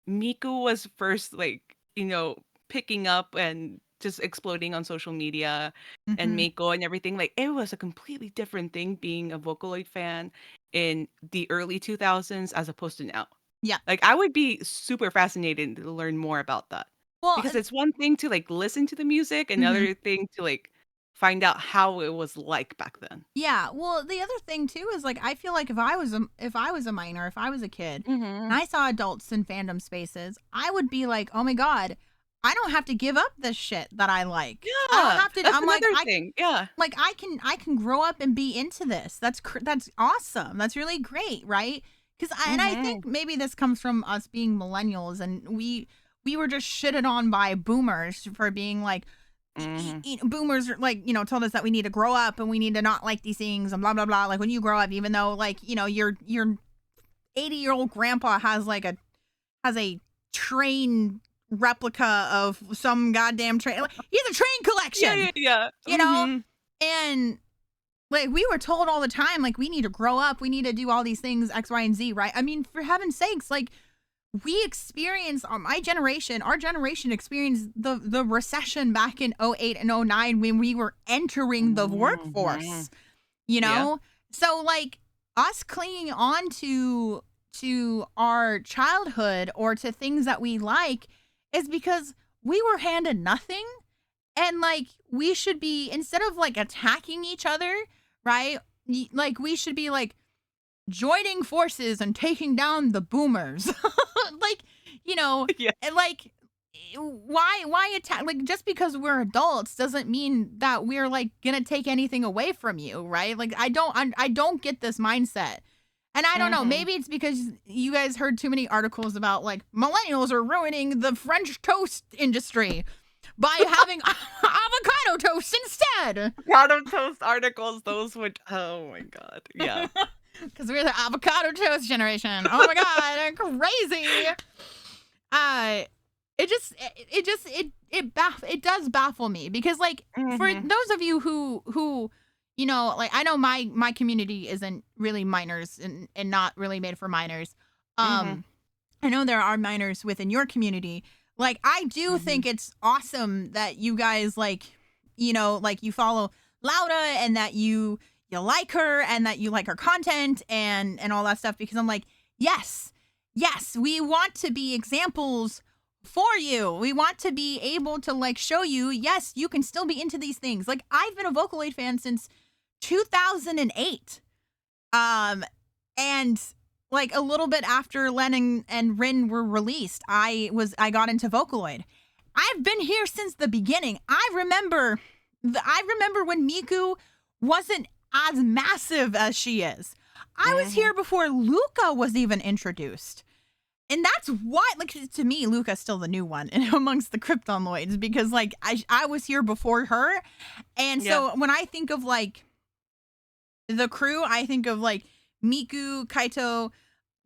Miku was first, like, you know, picking up and just exploding on social media, and Mako and everything? Like, it was a completely different thing being a Vocaloid fan in the early 2000s as opposed to now. Yeah. Like, I would be super fascinated to learn more about that. Well, Because it's one thing to like listen to the music, another thing to like find out how it was like back then. yeah. Well, the other thing too is, like, I feel like if I was a minor, if I was a kid, and I saw adults in fandom spaces, I would be like, oh my God, I don't have to give up this shit that I like. I don't have to. That's I'm like, another thing. Yeah. like I can grow up and be into this. That's awesome. That's really great, right? Because I think maybe this comes from us being millennials, and we were just shitted on by boomers for being like, boomers, like, you know, told us that we need to grow up and we need to not like these things and blah blah blah. Like, when you grow up, even though, like, you know, your 80-year-old grandpa has a train replica of some goddamn train. Like, he has a train collection. Yeah. You know, and like, we were told all the time, like, we need to grow up, we need to do all these things, X, Y, and Z, right? I mean, for heaven's sakes, like, we experienced, our generation experienced the recession back in 08 and 09 when we were entering the workforce, you know? So, like, us clinging on to our childhood or to things that we like is because we were handed nothing. And, like, we should be, instead of, like, attacking each other, right? Like, we should be, like, joining forces and taking down the boomers. Like, you know, and, like, why attack? Like, just because we're adults doesn't mean that we're, like, gonna take anything away from you, right? Like, I don't get this mindset. And I don't know, maybe it's because you guys heard too many articles about, like, millennials are ruining the French toast industry. by having avocado toast instead. Avocado toast articles, those would, oh my god, yeah. Because we're the avocado toast generation. Oh my god, crazy. It does baffle me because like for Mhm, those of you who like I know my community isn't really minors and not really made for minors. mhm, Um I know there are minors within your community. Like I do mhm. think it's awesome that you guys like like you follow Lauda and that you like her and that you like her content and all that stuff because I'm like, yes. Yes, we want to be examples for you. We want to be able to like show you, yes, you can still be into these things. Like I've been a Vocaloid fan since 2008. And like a little bit after Len and Rin were released, I got into Vocaloid. I've been here since the beginning. I remember when Miku wasn't as massive as she is. I was Mhm. here before Luca was even introduced. And that's why, like, to me, Luca's still the new one amongst the Kryptonoids because, like, I was here before her. And Yeah. so when I think of, like, the crew, I think of, like, Miku, Kaito,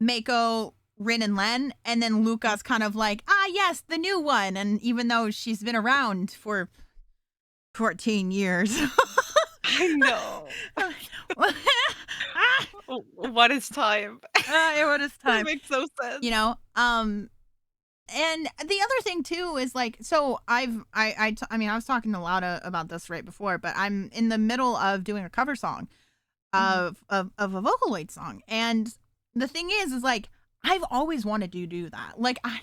Mako, Rin, and Len. And then Luca's kind of like, yes, the new one. And even though she's been around for 14 years. I know. What is time? What is That time? makes no sense. You know, and the other thing too is like, so I mean, I was talking to Lauda about this right before, but I'm in the middle of doing a cover song Mhm. of a Vocaloid song, and the thing is like I've always wanted to do that. Like I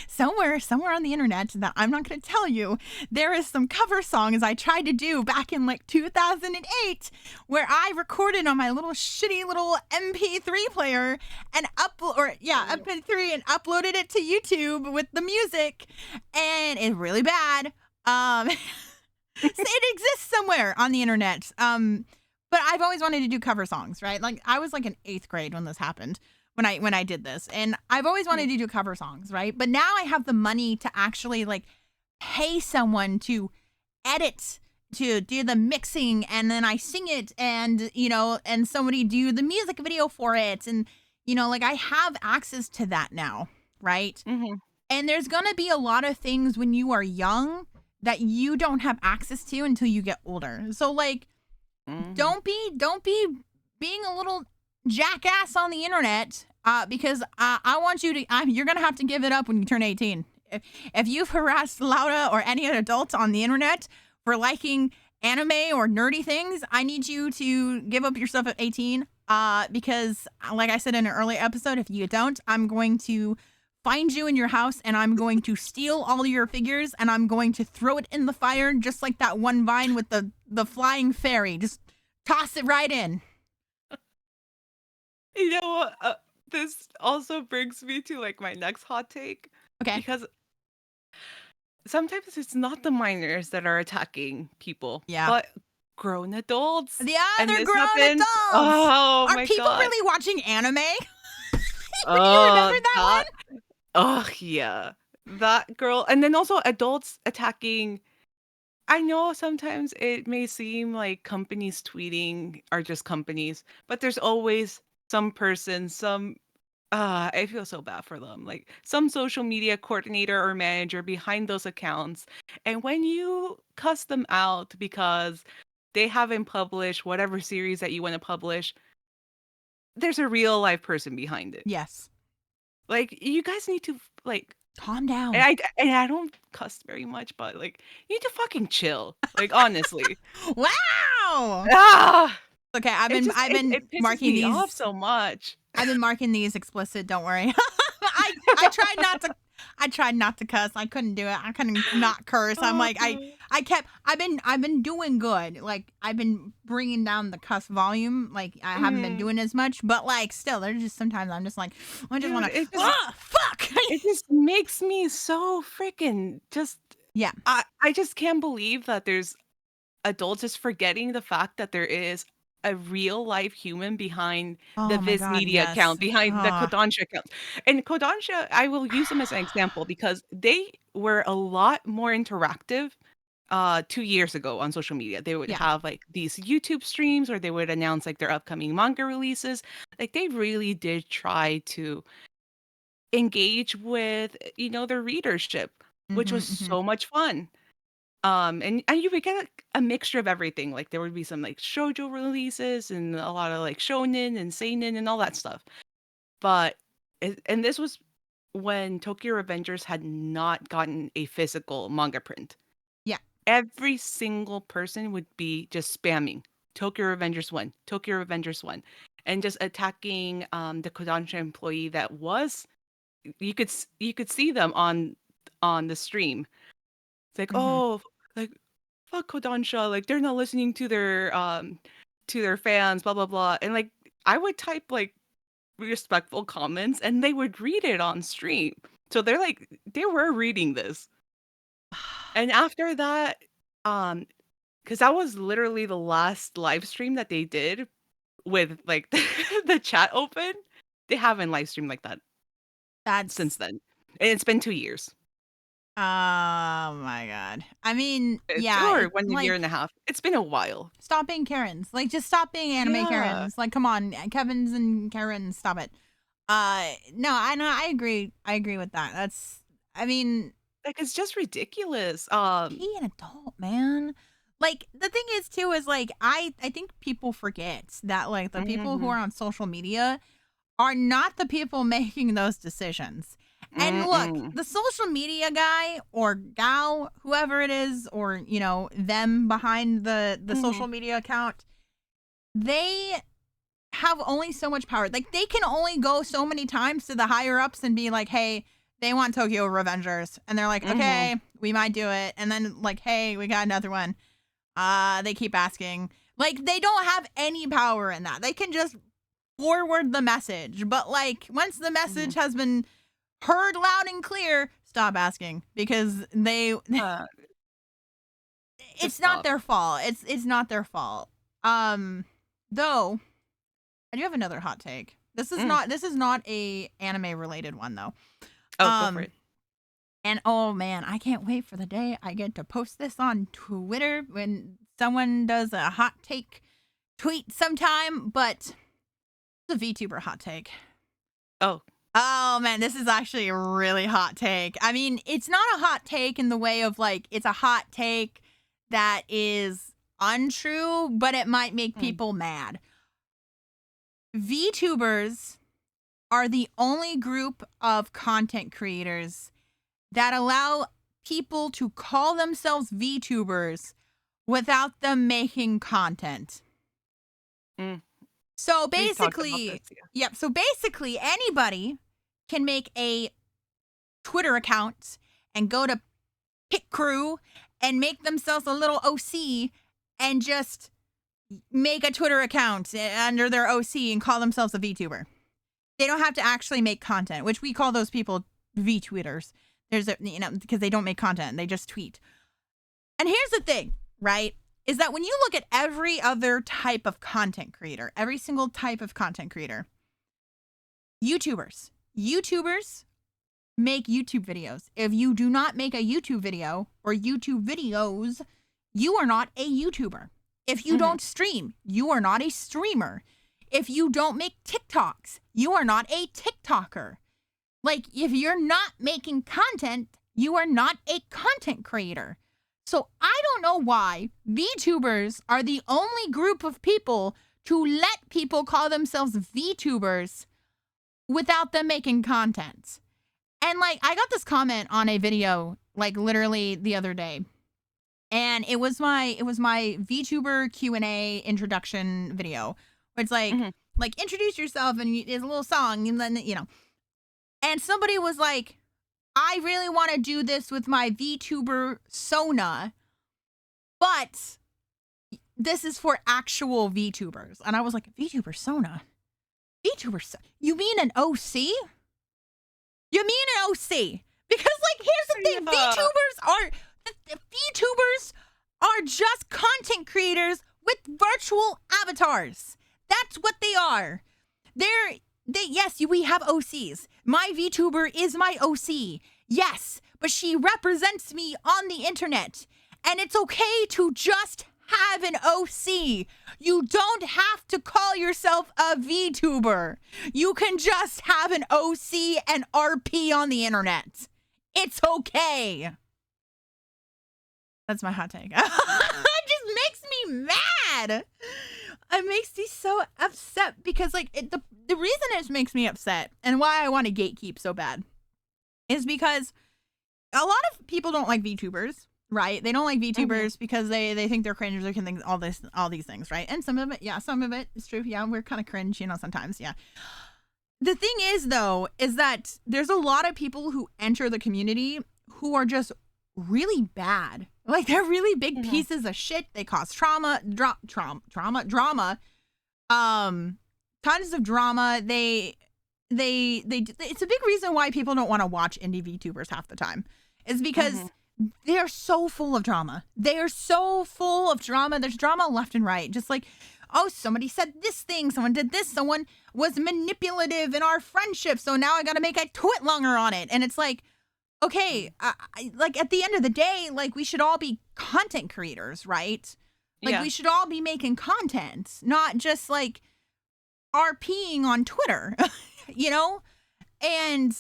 somewhere on the internet that I'm not going to tell you, there is some cover songs I tried to do back in like 2008 where I recorded on my little shitty little MP3 player and Oh. MP3 and uploaded it to YouTube with the music, and it's really bad. So it exists somewhere on the internet. But I've always wanted to do cover songs, right? Like I was like in 8th grade when this happened, when I did this. And I've always wanted Mhm. to do cover songs, right? But now I have the money to actually like pay someone to edit, to do the mixing, and then I sing it, and and somebody do the music video for it. And like I have access to that now, right? Mhm. And there's going to be a lot of things when you are young that you don't have access to until you get older. So like Mhm. don't be being a little jackass on the internet because I want you to you're going to have to give it up when you turn 18. If you've harassed Laura or any adult on the internet for liking anime or nerdy things, I need you to give up your stuff at 18 because like I said in an earlier episode, if you don't, I'm going to find you in your house and I'm going to steal all your figures and I'm going to throw it in the fire just like that one vine with the flying fairy. Just toss it right in. You know what? This also brings me to like my next hot take Okay. because sometimes it's not the minors that are attacking people, Yeah. but grown adults. The And other this grown happened. adults. Oh Are my people god. really watching anime? You Oh, remember that that. one? Oh yeah. That girl. And then also adults attacking. I know sometimes it may seem like companies tweeting are just companies, but there's always some person, I feel so bad for them. Like some social media coordinator or manager behind those accounts. And when you cuss them out because they haven't published whatever series that you want to publish, there's a real life person behind it. Yes. Like you guys need to like Calm and down. I don't cuss very much, but like you need to fucking chill. Like honestly. Wow. Ah, Okay, I've it been pisses marking me off these. so much. I've been marking these explicit. Don't worry. I tried not to. I tried not to cuss. I couldn't do it. I couldn't not curse. I'm Oh, like I kept. I've been doing good. Like I've been bringing down the cuss volume. Like I haven't been mhm. doing as much. But like still, there's just sometimes I'm just like I just Dude, want to. Fuck. it just makes me so freaking just Yeah. I just can't believe that there's adults just forgetting the fact that there is a real life human behind the Oh my Viz God, Media yes. account, behind the Oh. Kodansha account. And Kodansha, I will use them as an example because they were a lot more interactive 2 years ago on social media. They would Yeah. have like these YouTube streams where they would announce like their upcoming manga releases. Like they really did try to engage with, their readership, which was Mm-hmm. so much fun. And you would get a mixture of everything. Like there would be some like shojo releases and a lot of like shonen and seinen and all that stuff. But and this was when Tokyo Revengers had not gotten a physical manga print. Yeah. Every single person would be just spamming Tokyo Revengers 1, Tokyo Revengers 1, and just attacking the Kodansha employee that was you could see them on the stream. It's like, Mm-hmm. "Oh, like fuck Kodansha, like they're not listening to their fans, blah blah blah." And like I would type like respectful comments and they would read it on stream. So they're like they were reading this. And after that, um, because that was literally the last live stream that they did with like the chat open. They haven't live streamed like that since That's then. And it's been 2 years. oh my God. I mean, It's yeah, or it's 1 year like and a half. It's been a while. stop being Karens. Like just stop being anime Yeah. Karens. Like come on, Kevin's and Karens, stop it. No, I know I agree. I agree with that. That's I mean, Like it's just ridiculous. be an adult, man. Like the thing is too is like I think people forget that like the people who Mhm. are on social media are not the people making those decisions. And look, Mm-mm. the social media guy or gal, whoever it is, or them behind the social Mhm. media account, they have only so much power. Like they can only go so many times to the higher ups and be like, "Hey, they want Tokyo Revengers," and they're like, Mhm. "Okay, we might do it." And then like, "Hey, we got another one." They keep asking. Like they don't have any power in that. They can just forward the message, but like once the message Mhm. has been heard loud and clear, stop asking because they Uh, just it's not stop. their fault. It's not their fault. Though I do have another hot take. Mm. This is not a anime related one though. Oh, go for Um it. and oh man, I can't wait for the day I get to post this on Twitter when someone does a hot take tweet sometime, but it's a VTuber hot take. Oh. Oh man, this is actually a really hot take. I mean, it's not a hot take in the way of like it's a hot take that is untrue, but it might make Mm. people mad. VTubers are the only group of content creators that allow people to call themselves VTubers without them making content. Mm. So We've talked about basically, this, yeah. yep. So basically, anybody can make a Twitter account and go to Pit Crew and make themselves a little OC and just make a Twitter account under their OC and call themselves a VTuber. They don't have to actually make content, which we call those people VTweeters. There's a, because they don't make content, they just tweet. And here's the thing, right? Is that when you look at every other type of content creator, every single type of content creator, YouTubers make YouTube videos. If you do not make a YouTube video or YouTube videos, you are not a YouTuber. If you Mhm. don't stream, you are not a streamer. If you don't make TikToks, you are not a TikToker. Like, if you're not making content, you are not a content creator. So I don't know why VTubers are the only group of people to let people call themselves VTubers without them making content. And like I got this comment on a video like literally the other day. And it was my VTuber Q&A introduction video. Where it's Mhm. like introduce yourself and it's a little song and then and somebody was like, I really want to do this with my VTuber Sona, but this is for actual VTubers. And I was like, VTuber Sona? You mean an OC? You mean an OC? Because like here's the thing, Yeah. VTubers are just content creators with virtual avatars. That's what they are. Yes, we have OCs. My VTuber is my OC. Yes, but she represents me on the internet. And it's okay to just have an OC. You don't have to call yourself a VTuber. You can just have an OC and RP on the internet. It's okay. That's my hot take. It just makes me mad. It makes me so upset because, like, the reason it makes me upset and why I want to gatekeep so bad is because a lot of people don't like VTubers, right? They don't like VTubers because they think they're cringe, they can think all these things, right? And some of it is true. Yeah, we're kind of cringe, sometimes. Yeah. The thing is, though, is that there's a lot of people who enter the community who are just really bad. Like, they're really big pieces of shit. They cause drama, tons of drama. It's a big reason why people don't want to watch indie VTubers half the time. Is because they're so full of drama. They're so full of drama. There's drama left and right. Just like, oh, somebody said this thing, someone did this, someone was manipulative in our friendship, so now I gotta make a twit longer on it. And it's like, okay, like, at the end of the day, like, we should all be content creators, right? Like, we should all be making content, not just, like, RPing on Twitter, And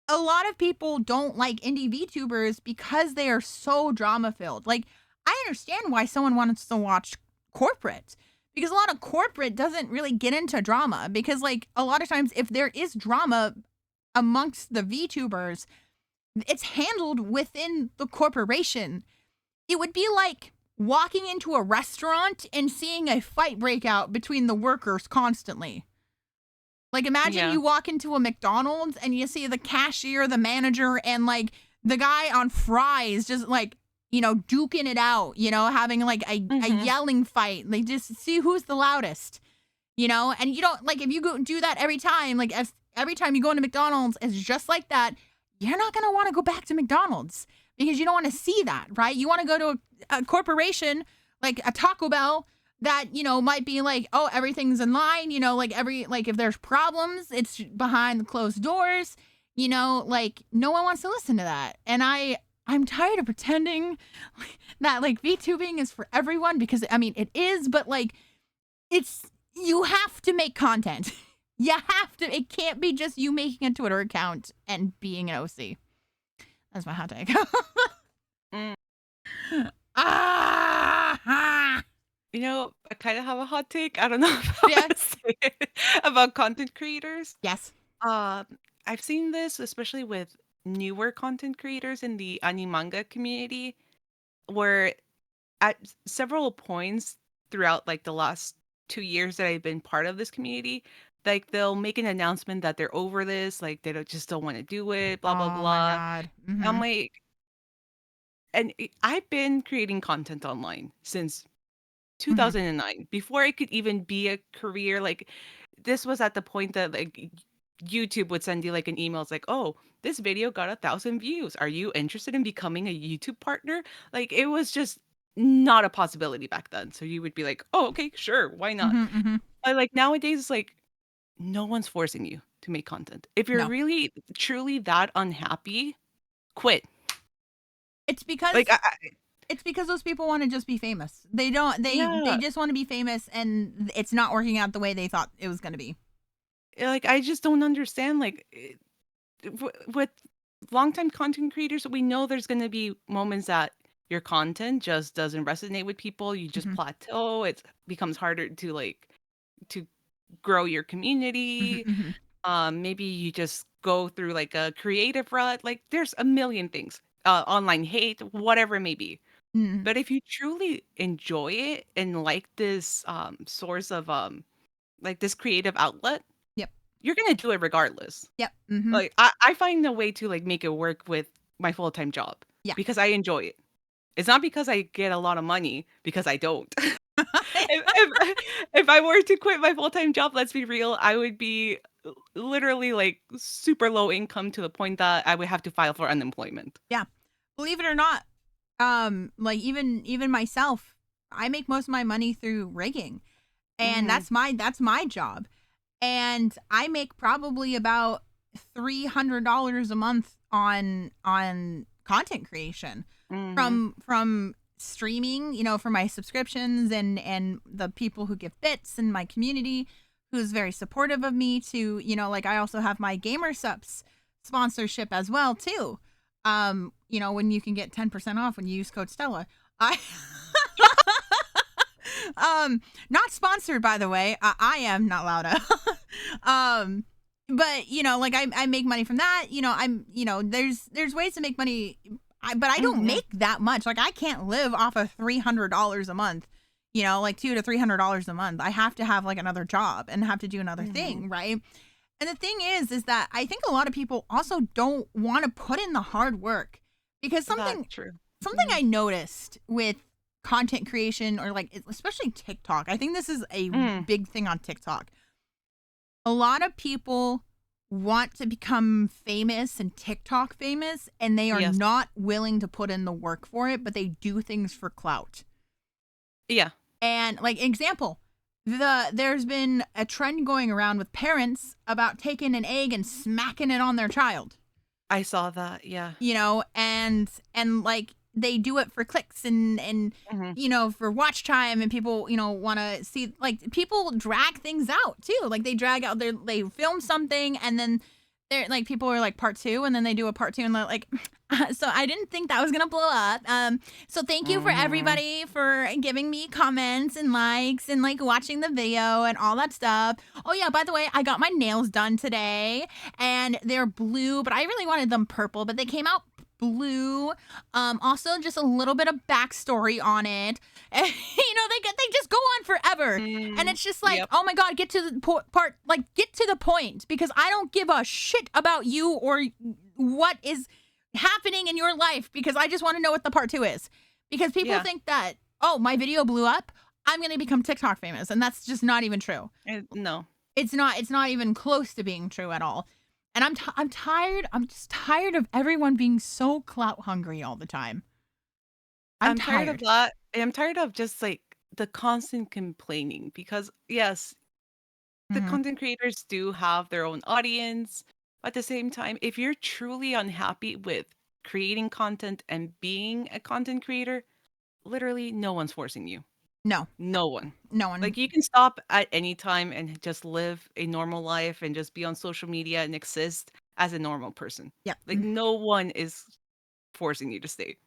a lot of people don't like indie VTubers because they are so drama-filled. Like, I understand why someone wants to watch corporate, because a lot of corporate doesn't really get into drama, because, like, a lot of times if there is drama amongst the VTubers, it's handled within the corporation. It would be like walking into a restaurant and seeing a fight break out between the workers constantly. Like, imagine you walk into a McDonald's and you see the cashier, the manager, and, like, the guy on fries just, like, duking it out, having, like, a yelling fight. They just see who's the loudest, and you don't, like, if you go do that every time, like, every time you go into McDonald's, it's just like that, you're not going to want to go back to McDonald's because you don't want to see that, right? You want to go to a corporation like a Taco Bell that, might be like, oh, everything's in line, like, if there's problems, it's behind the closed doors, like, no one wants to listen to that. And I'm tired of pretending that, like, VTubing is for everyone, because, I mean, it is, but, like, you have to make content. You have to. It can't be just you making a Twitter account and being an OC. That's my hot take. I kind of have a hot take. I don't know how to say it, about content creators. Yes. I've seen this, especially with newer content creators in the manga community, where at several points throughout, like, the last 2 years that I've been part of this community, like, they'll make an announcement that they're over this, like, they don't want to do it, blah blah Oh blah. my God. I'm like, I've been creating content online since 2009, before it could even be a career. Like, this was at the point that, like, YouTube would send you, like, an email. It's like, oh, this video got 1,000 views. Are you interested in becoming a YouTube partner? Like, it was just not a possibility back then. So you would be like, oh, okay, sure, why not? But, like, nowadays, it's like, no one's forcing you to make content. If you're No. really, truly that unhappy, quit. It's because Like, it's because those people want to just be famous. They just want to be famous, and it's not working out the way they thought it was going to be. like, I just don't understand. Like, with longtime content creators, we know there's going to be moments that your content just doesn't resonate with people. You just plateau. It becomes harder to, like, to grow your community. Maybe you just go through, like, a creative rut. Like, there's a million things. Online hate, whatever it may be. But if you truly enjoy it and like this source of like this creative outlet, Yep. you're gonna do it regardless. Yep. Like, I find a way to, like, make it work with my full-time job. Yeah. Because I enjoy it. It's not because I get a lot of money, because I don't. If I were to quit my full-time job, let's be real, I would be literally, like, super low income to the point that I would have to file for unemployment. Yeah. Believe it or not, like, even myself, I make most of my money through rigging, and Mhm. that's my job. And I make probably about $300 a month on content creation Mhm. from streaming, for my subscriptions and the people who give bits in my community who's very supportive of me to, like I also have my Gamer Subs sponsorship as well too. When you can get 10% off when you use code Stella. I not sponsored by the way. I am not Lauda. um but like I make money from that. There's ways to make money. But I don't Mhm. make that much. Like I can't live off of $300 a month. Like $200 to $300 a month. I have to have like another job and have to do another Mhm. thing, right? And the thing is that I think a lot of people also don't want to put in the hard work because That's something true. something Mhm. I noticed with content creation or like especially TikTok. I think this is a Mm. big thing on TikTok. A lot of people want to become famous and TikTok famous and they are Yes. not willing to put in the work for it, but they do things for clout. Yeah. And like example, there's been a trend going around with parents about taking an egg and smacking it on their child. I saw that. Yeah. And like they do it for clicks and Mhm. for watch time, and people want to see, like people drag things out too, like they drag out they film something and then they're like people are like part two and then they do a part two and they're like so I didn't think that was gonna blow up. So thank you for Mhm. everybody for giving me comments and likes and like watching the video and all that stuff. Oh yeah, by the way, I got my nails done today and they're blue, but I really wanted them purple, but they came out blue. Also just a little bit of backstory on it. They just go on forever. And Mm. it's just like, Yep. oh my god, get to the part, like get to the point because I don't give a shit about you or what is happening in your life because I just want to know what the part 2 is. Because people Yeah. think that, oh, my video blew up, I'm going to become TikTok famous, and that's just not even true. No. It's not even close to being true at all. And I'm tired. I'm just tired of everyone being so clout hungry all the time. I'm I'm tired of tired. that. I'm tired of just like the constant complaining because yes, the Mhm. content creators do have their own audience. At the same time, if you're truly unhappy with creating content and being a content creator, literally no one's forcing you. No. No one. No Like one. you can stop at any time and just live a normal life and just be on social media and exist as a normal person. Yep. Like no one is forcing you to stay.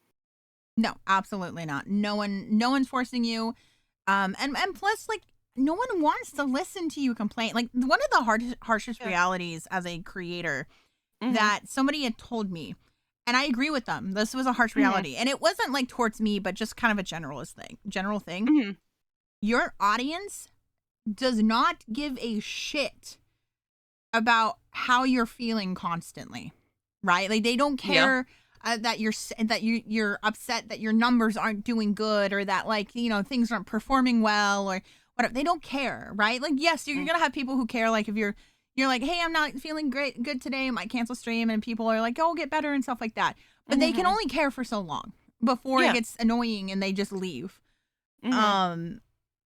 No, absolutely not. No one's forcing you. And plus, like, no one wants to listen to you complain. Like, one of the harshest Yeah. realities as a creator Mhm. that somebody had told me, and I agree with them. This was a harsh Mhm. reality, and it wasn't like towards me, but just kind of a general thing. Mhm. Your audience does not give a shit about how you're feeling constantly, right? Like they don't Yeah. care that you're upset that your numbers aren't doing good or that like things aren't performing well or whatever. They don't care, right? Like yes, you're Mm. gonna have people who care. Like if you're like, hey, I'm not feeling good today, I might cancel stream, and people are like, oh, get better and stuff like that. But they can Mhm. only care for so long before it Yeah. gets annoying and they just leave. Mhm. Um,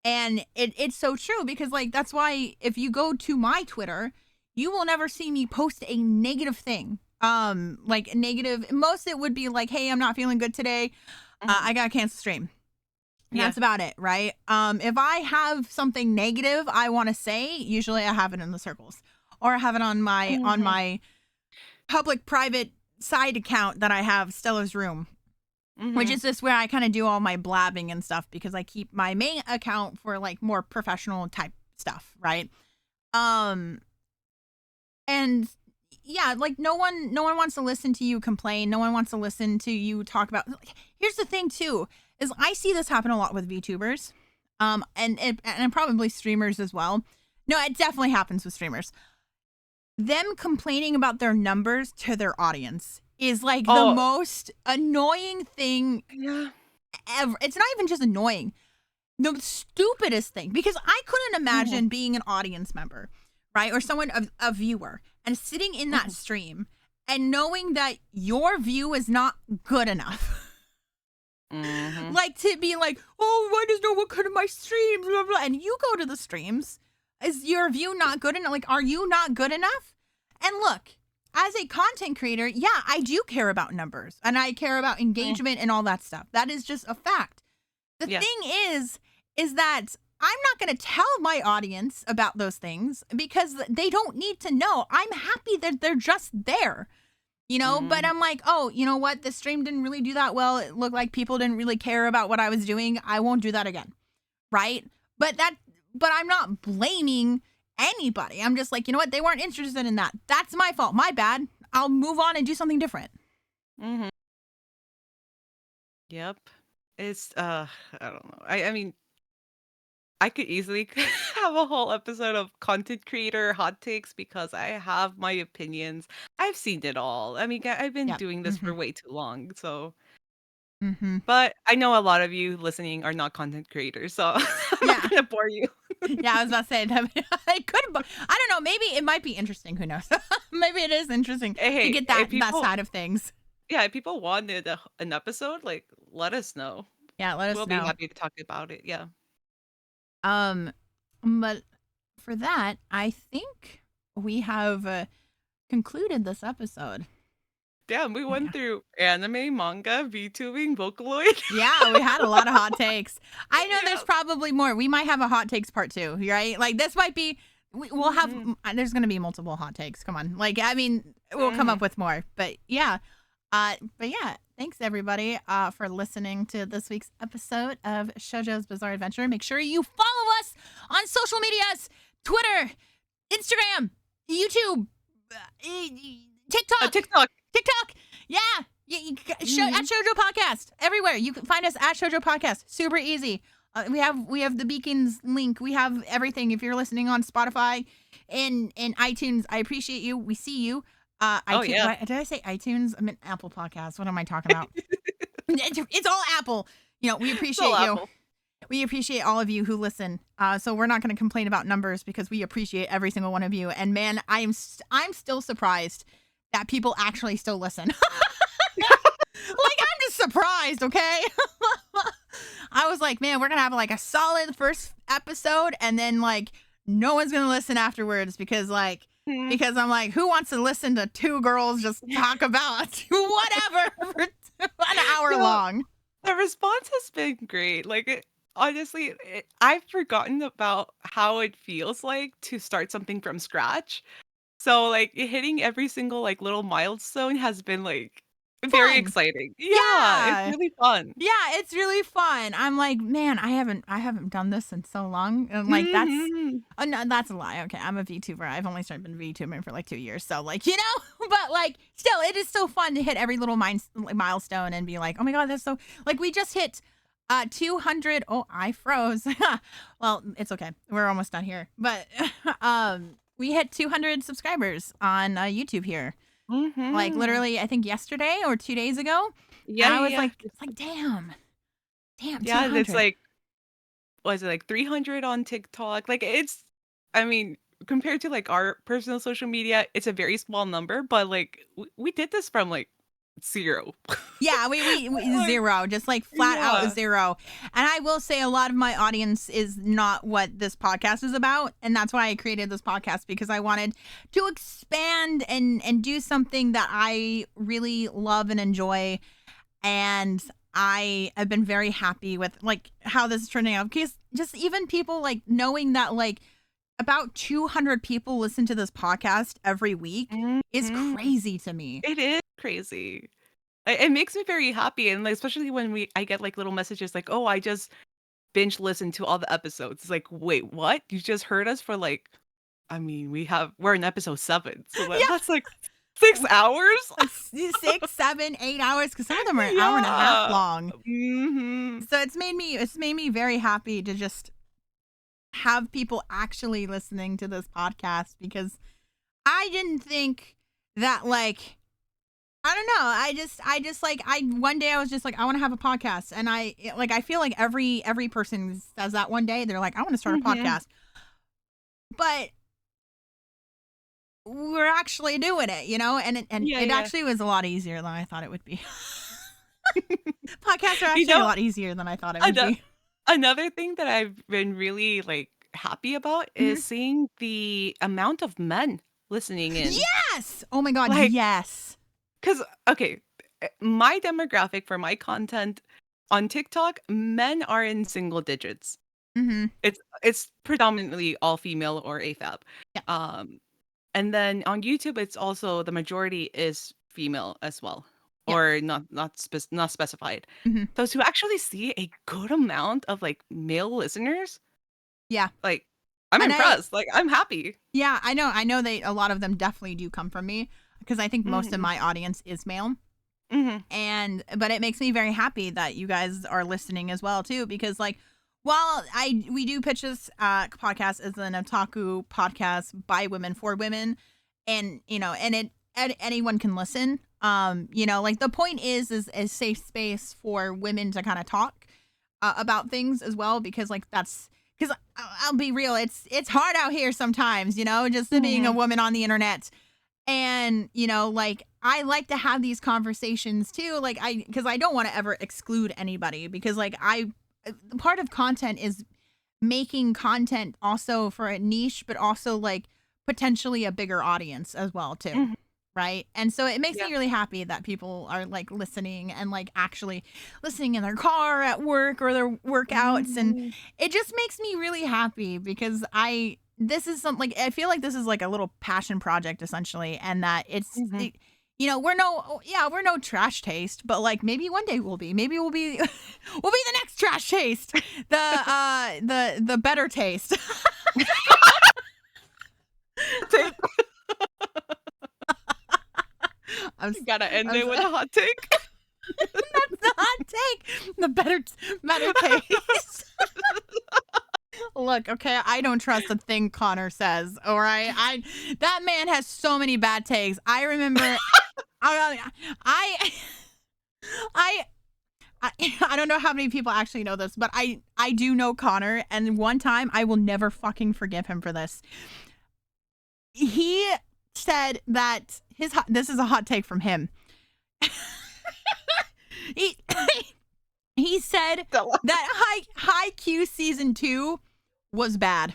and it's so true because like that's why if you go to my Twitter, you will never see me post a negative thing. Like negative. Most it would be like, hey, I'm not feeling good today. Mhm. I gotta cancel stream. And Yeah. that's about it, right? If I have something negative I want to say, usually I have it in the circles, or I have it on my Mhm. public private side account that I have, Stella's Room, which Mhm. is just where I kind of do all my blabbing and stuff because I keep my main account for like more professional type stuff, right? Um and yeah, like no one wants to listen to you complain. No one wants to listen to you talk about like, here's the thing too, is I see this happen a lot with VTubers. And probably streamers as well. No, it definitely happens with streamers. Them complaining about their numbers to their audience is like the Oh, most annoying thing yeah. ever. It's not even just annoying. The stupidest thing, because I couldn't Mhm. imagine being an audience member, right? Or someone, a viewer, and sitting in that Mhm. stream and knowing that your view is not good enough. Mhm. Like to be like, oh, why does no one come to my streams? Blah, blah. And you go to the streams. Is your view not good enough? Like, are you not good enough? And look, as a content creator, yeah, I do care about numbers and I care about Mm. engagement and all that stuff. That is just a fact. The Yeah. thing is that I'm not going to tell my audience about those things because they don't need to know. I'm happy that they're just there. But Mhm. I'm like, oh, you know what? The stream didn't really do that well. It looked like people didn't really care about what I was doing. I won't do that again. Right? But I'm not blaming anybody. I'm just like, you know what? They weren't interested in that. That's my fault. My bad. I'll move on and do something different. Mhm. Yep. It's I don't know. I mean, I could easily have a whole episode of content creator hot takes because I have my opinions. I've seen it all. I mean, I've been Yep. doing this for Mhm. way too long, so Mhm. but I know a lot of you listening are not content creators, so I'm not Yeah. gonna bore you. Yeah, I was about to say that it could. I don't know. Maybe it might be interesting. Who knows? Maybe it is interesting to Hey, get if that people side of things. yeah, if people wanted an episode, like, let us know. Yeah, let us We'll be know. happy to talk about it, yeah. Um, but for that, I think we have concluded this episode. Damn, we Yeah. went through anime, manga, VTubing, Vocaloid. Yeah, we had a lot of hot takes. I know there's Yes. probably more. We might have a hot takes part 2, right? Like this might be we'll have Mhm, there's going to be multiple hot takes. Come on. Like I mean, we'll come mhm. up with more. But yeah. But yeah, thanks everybody for listening to this week's episode of Shojo's Bizarre Adventure. Make sure you follow us on social medias, Twitter, Instagram, YouTube, TikTok. TikTok. TikTok. Yeah. At Mhm. Shoujo Podcast. Everywhere. You can find us at Shoujo Podcast. Super easy. We have the beacons link. We have everything. If you're listening on Spotify and iTunes, I appreciate you. We see you. Oh, iTunes. yeah. Did I say iTunes? I meant Apple Podcasts. What am I talking about? It's all Apple. We It's all appreciate you. Apple. We appreciate all of you who listen. So we're not going to complain about numbers because we appreciate every single one of you. And man, I'm still surprised that people actually still listen. Like I'm just surprised, okay? I was like, man, we're gonna have like a solid first episode, and then like no one's gonna listen afterwards Mhm. because I'm like, who wants to listen to two girls just talk about whatever for an hour No, long? the response has been great, like, honestly, I've forgotten about how it feels like to start something from scratch. So, like, hitting every single, like, little milestone has been, like, very Fun, exciting. Yeah, it's yeah. really fun. Yeah, it's really fun. I'm like, man, I haven't done this in so long. And like that's Mhm. oh no, that's a lie. Okay, I'm a VTuber. I've only started been VTubing for like 2 years. So like, but like still it is so fun to hit every little milestone and be like, oh my god, that's so like we just hit 200. Oh, I froze. Well, it's okay. We're almost done here. But we hit 200 subscribers on YouTube here. Like Mhm. literally I think yesterday or 2 days ago. And Yeah, I yeah, was yeah. like, it's like, damn, Yeah, it's 200. like was it, like, 300 on TikTok? Like, it's I mean, compared to, like, our personal social media, it's a very small number, but, like, we did this from, like, 0. Yeah, we Like zero, just like flat out yeah. zero. And I will say a lot of my audience is not what this podcast is about. And that's why I created this podcast because I wanted to expand and do something that I really love and enjoy. And I have been very happy with like how this is turning out because just even people like knowing that like about 200 people listen to this podcast every week is Mhm. crazy to me. It is crazy. It makes me very happy, and, like, especially when I get, like, little messages like, "Oh, I just binge listened to all the episodes." It's like, "Wait, what? You just heard us for, like" I mean, we're in episode 7, so that's, like, 6 hours? Like 6, 7, 8 hours because some of them are an hour and a half Yeah. long. Mhm. So it's made me very happy to just have people actually listening to this podcast because I didn't think that like I don't know. I just like I one day I was just like I want to have a podcast and I feel like every person says that one day they're like I want to start a Mhm. podcast. But we're actually doing it, and Yeah, it yeah. actually was a lot easier than I thought it would be. Podcast Podcasts are You actually a know, lot easier than I thought it would ano be. another thing that I've been really, like, happy about Mhm. is seeing the amount of men listening in. Yes! Oh my god, Like, yes. 'cause okay, my demographic for my content on TikTok, men are in single digits. Mhm. It's predominantly all female or AFAB. Yeah. Um, and then on YouTube, it's also the majority is female as well, Yeah. or not specified. Mhm. So to actually see a good amount of like male listeners, Yeah. like I'm And impressed. Like I'm happy. yeah, I know they a lot of them definitely do come from me because I think most of Mhm. my audience is male. Mhm. But it makes me very happy that you guys are listening as well too because like while we do pitch this podcast as an otaku podcast by women for women and anyone can listen, like the point is a safe space for women to kind of talk about things as well because like that's because I'll be real, it's hard out here sometimes, just being a Mhm. woman on the internet. And, like, I like to have these conversations too. Like, because I don't want to ever exclude anybody because, like, part of content is making content also for a niche, but also, like, potentially a bigger audience as well, too. Mhm. Right. And so it makes Yeah. me really happy that people are, like, listening and, like, actually listening in their car at work or their workouts. And Mhm. it just makes me really happy because this is something like I feel like this is like a little passion project essentially, and that Mhm. we're no trash taste, but like maybe one day we'll be. Maybe we'll be we'll be the next trash taste. The better taste. Take I'm s- gotta end I'm it with s- a hot take. That's the hot take. The better taste. Look, okay, I don't trust a thing Connor says. All right, that man has so many bad takes. I remember, I, I, I, I, I don't know how many people actually know this, but I do know Connor, and one time I will never fucking forgive him for this. He said that this is a hot take from him. he he said Stella. that High Q season 2 was bad.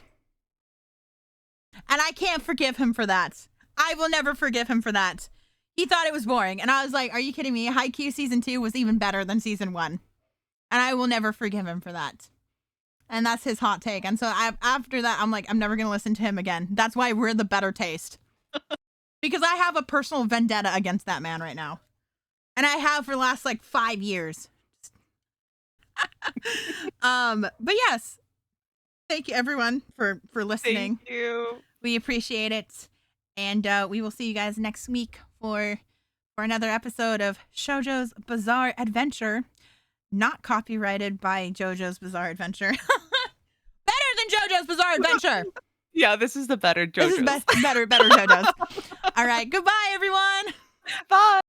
And I can't forgive him for that. I will never forgive him for that. He thought it was boring. And I was like, are you kidding me? Haikyuu season 2 was even better than season 1. And I will never forgive him for that. And that's his hot take. And so after that, I'm like, I'm never going to listen to him again. That's why we're the better taste. Because I have a personal vendetta against that man right now. And I have for the last like 5 years. But yes, thank you everyone for listening. Thank you. We appreciate it. And we will see you guys next week for another episode of Shojo's Bizarre Adventure. Not copyrighted by JoJo's Bizarre Adventure. Better than JoJo's Bizarre Adventure. Yeah, this is the better This is JoJo's. better JoJo's. All right. Goodbye, everyone. Bye.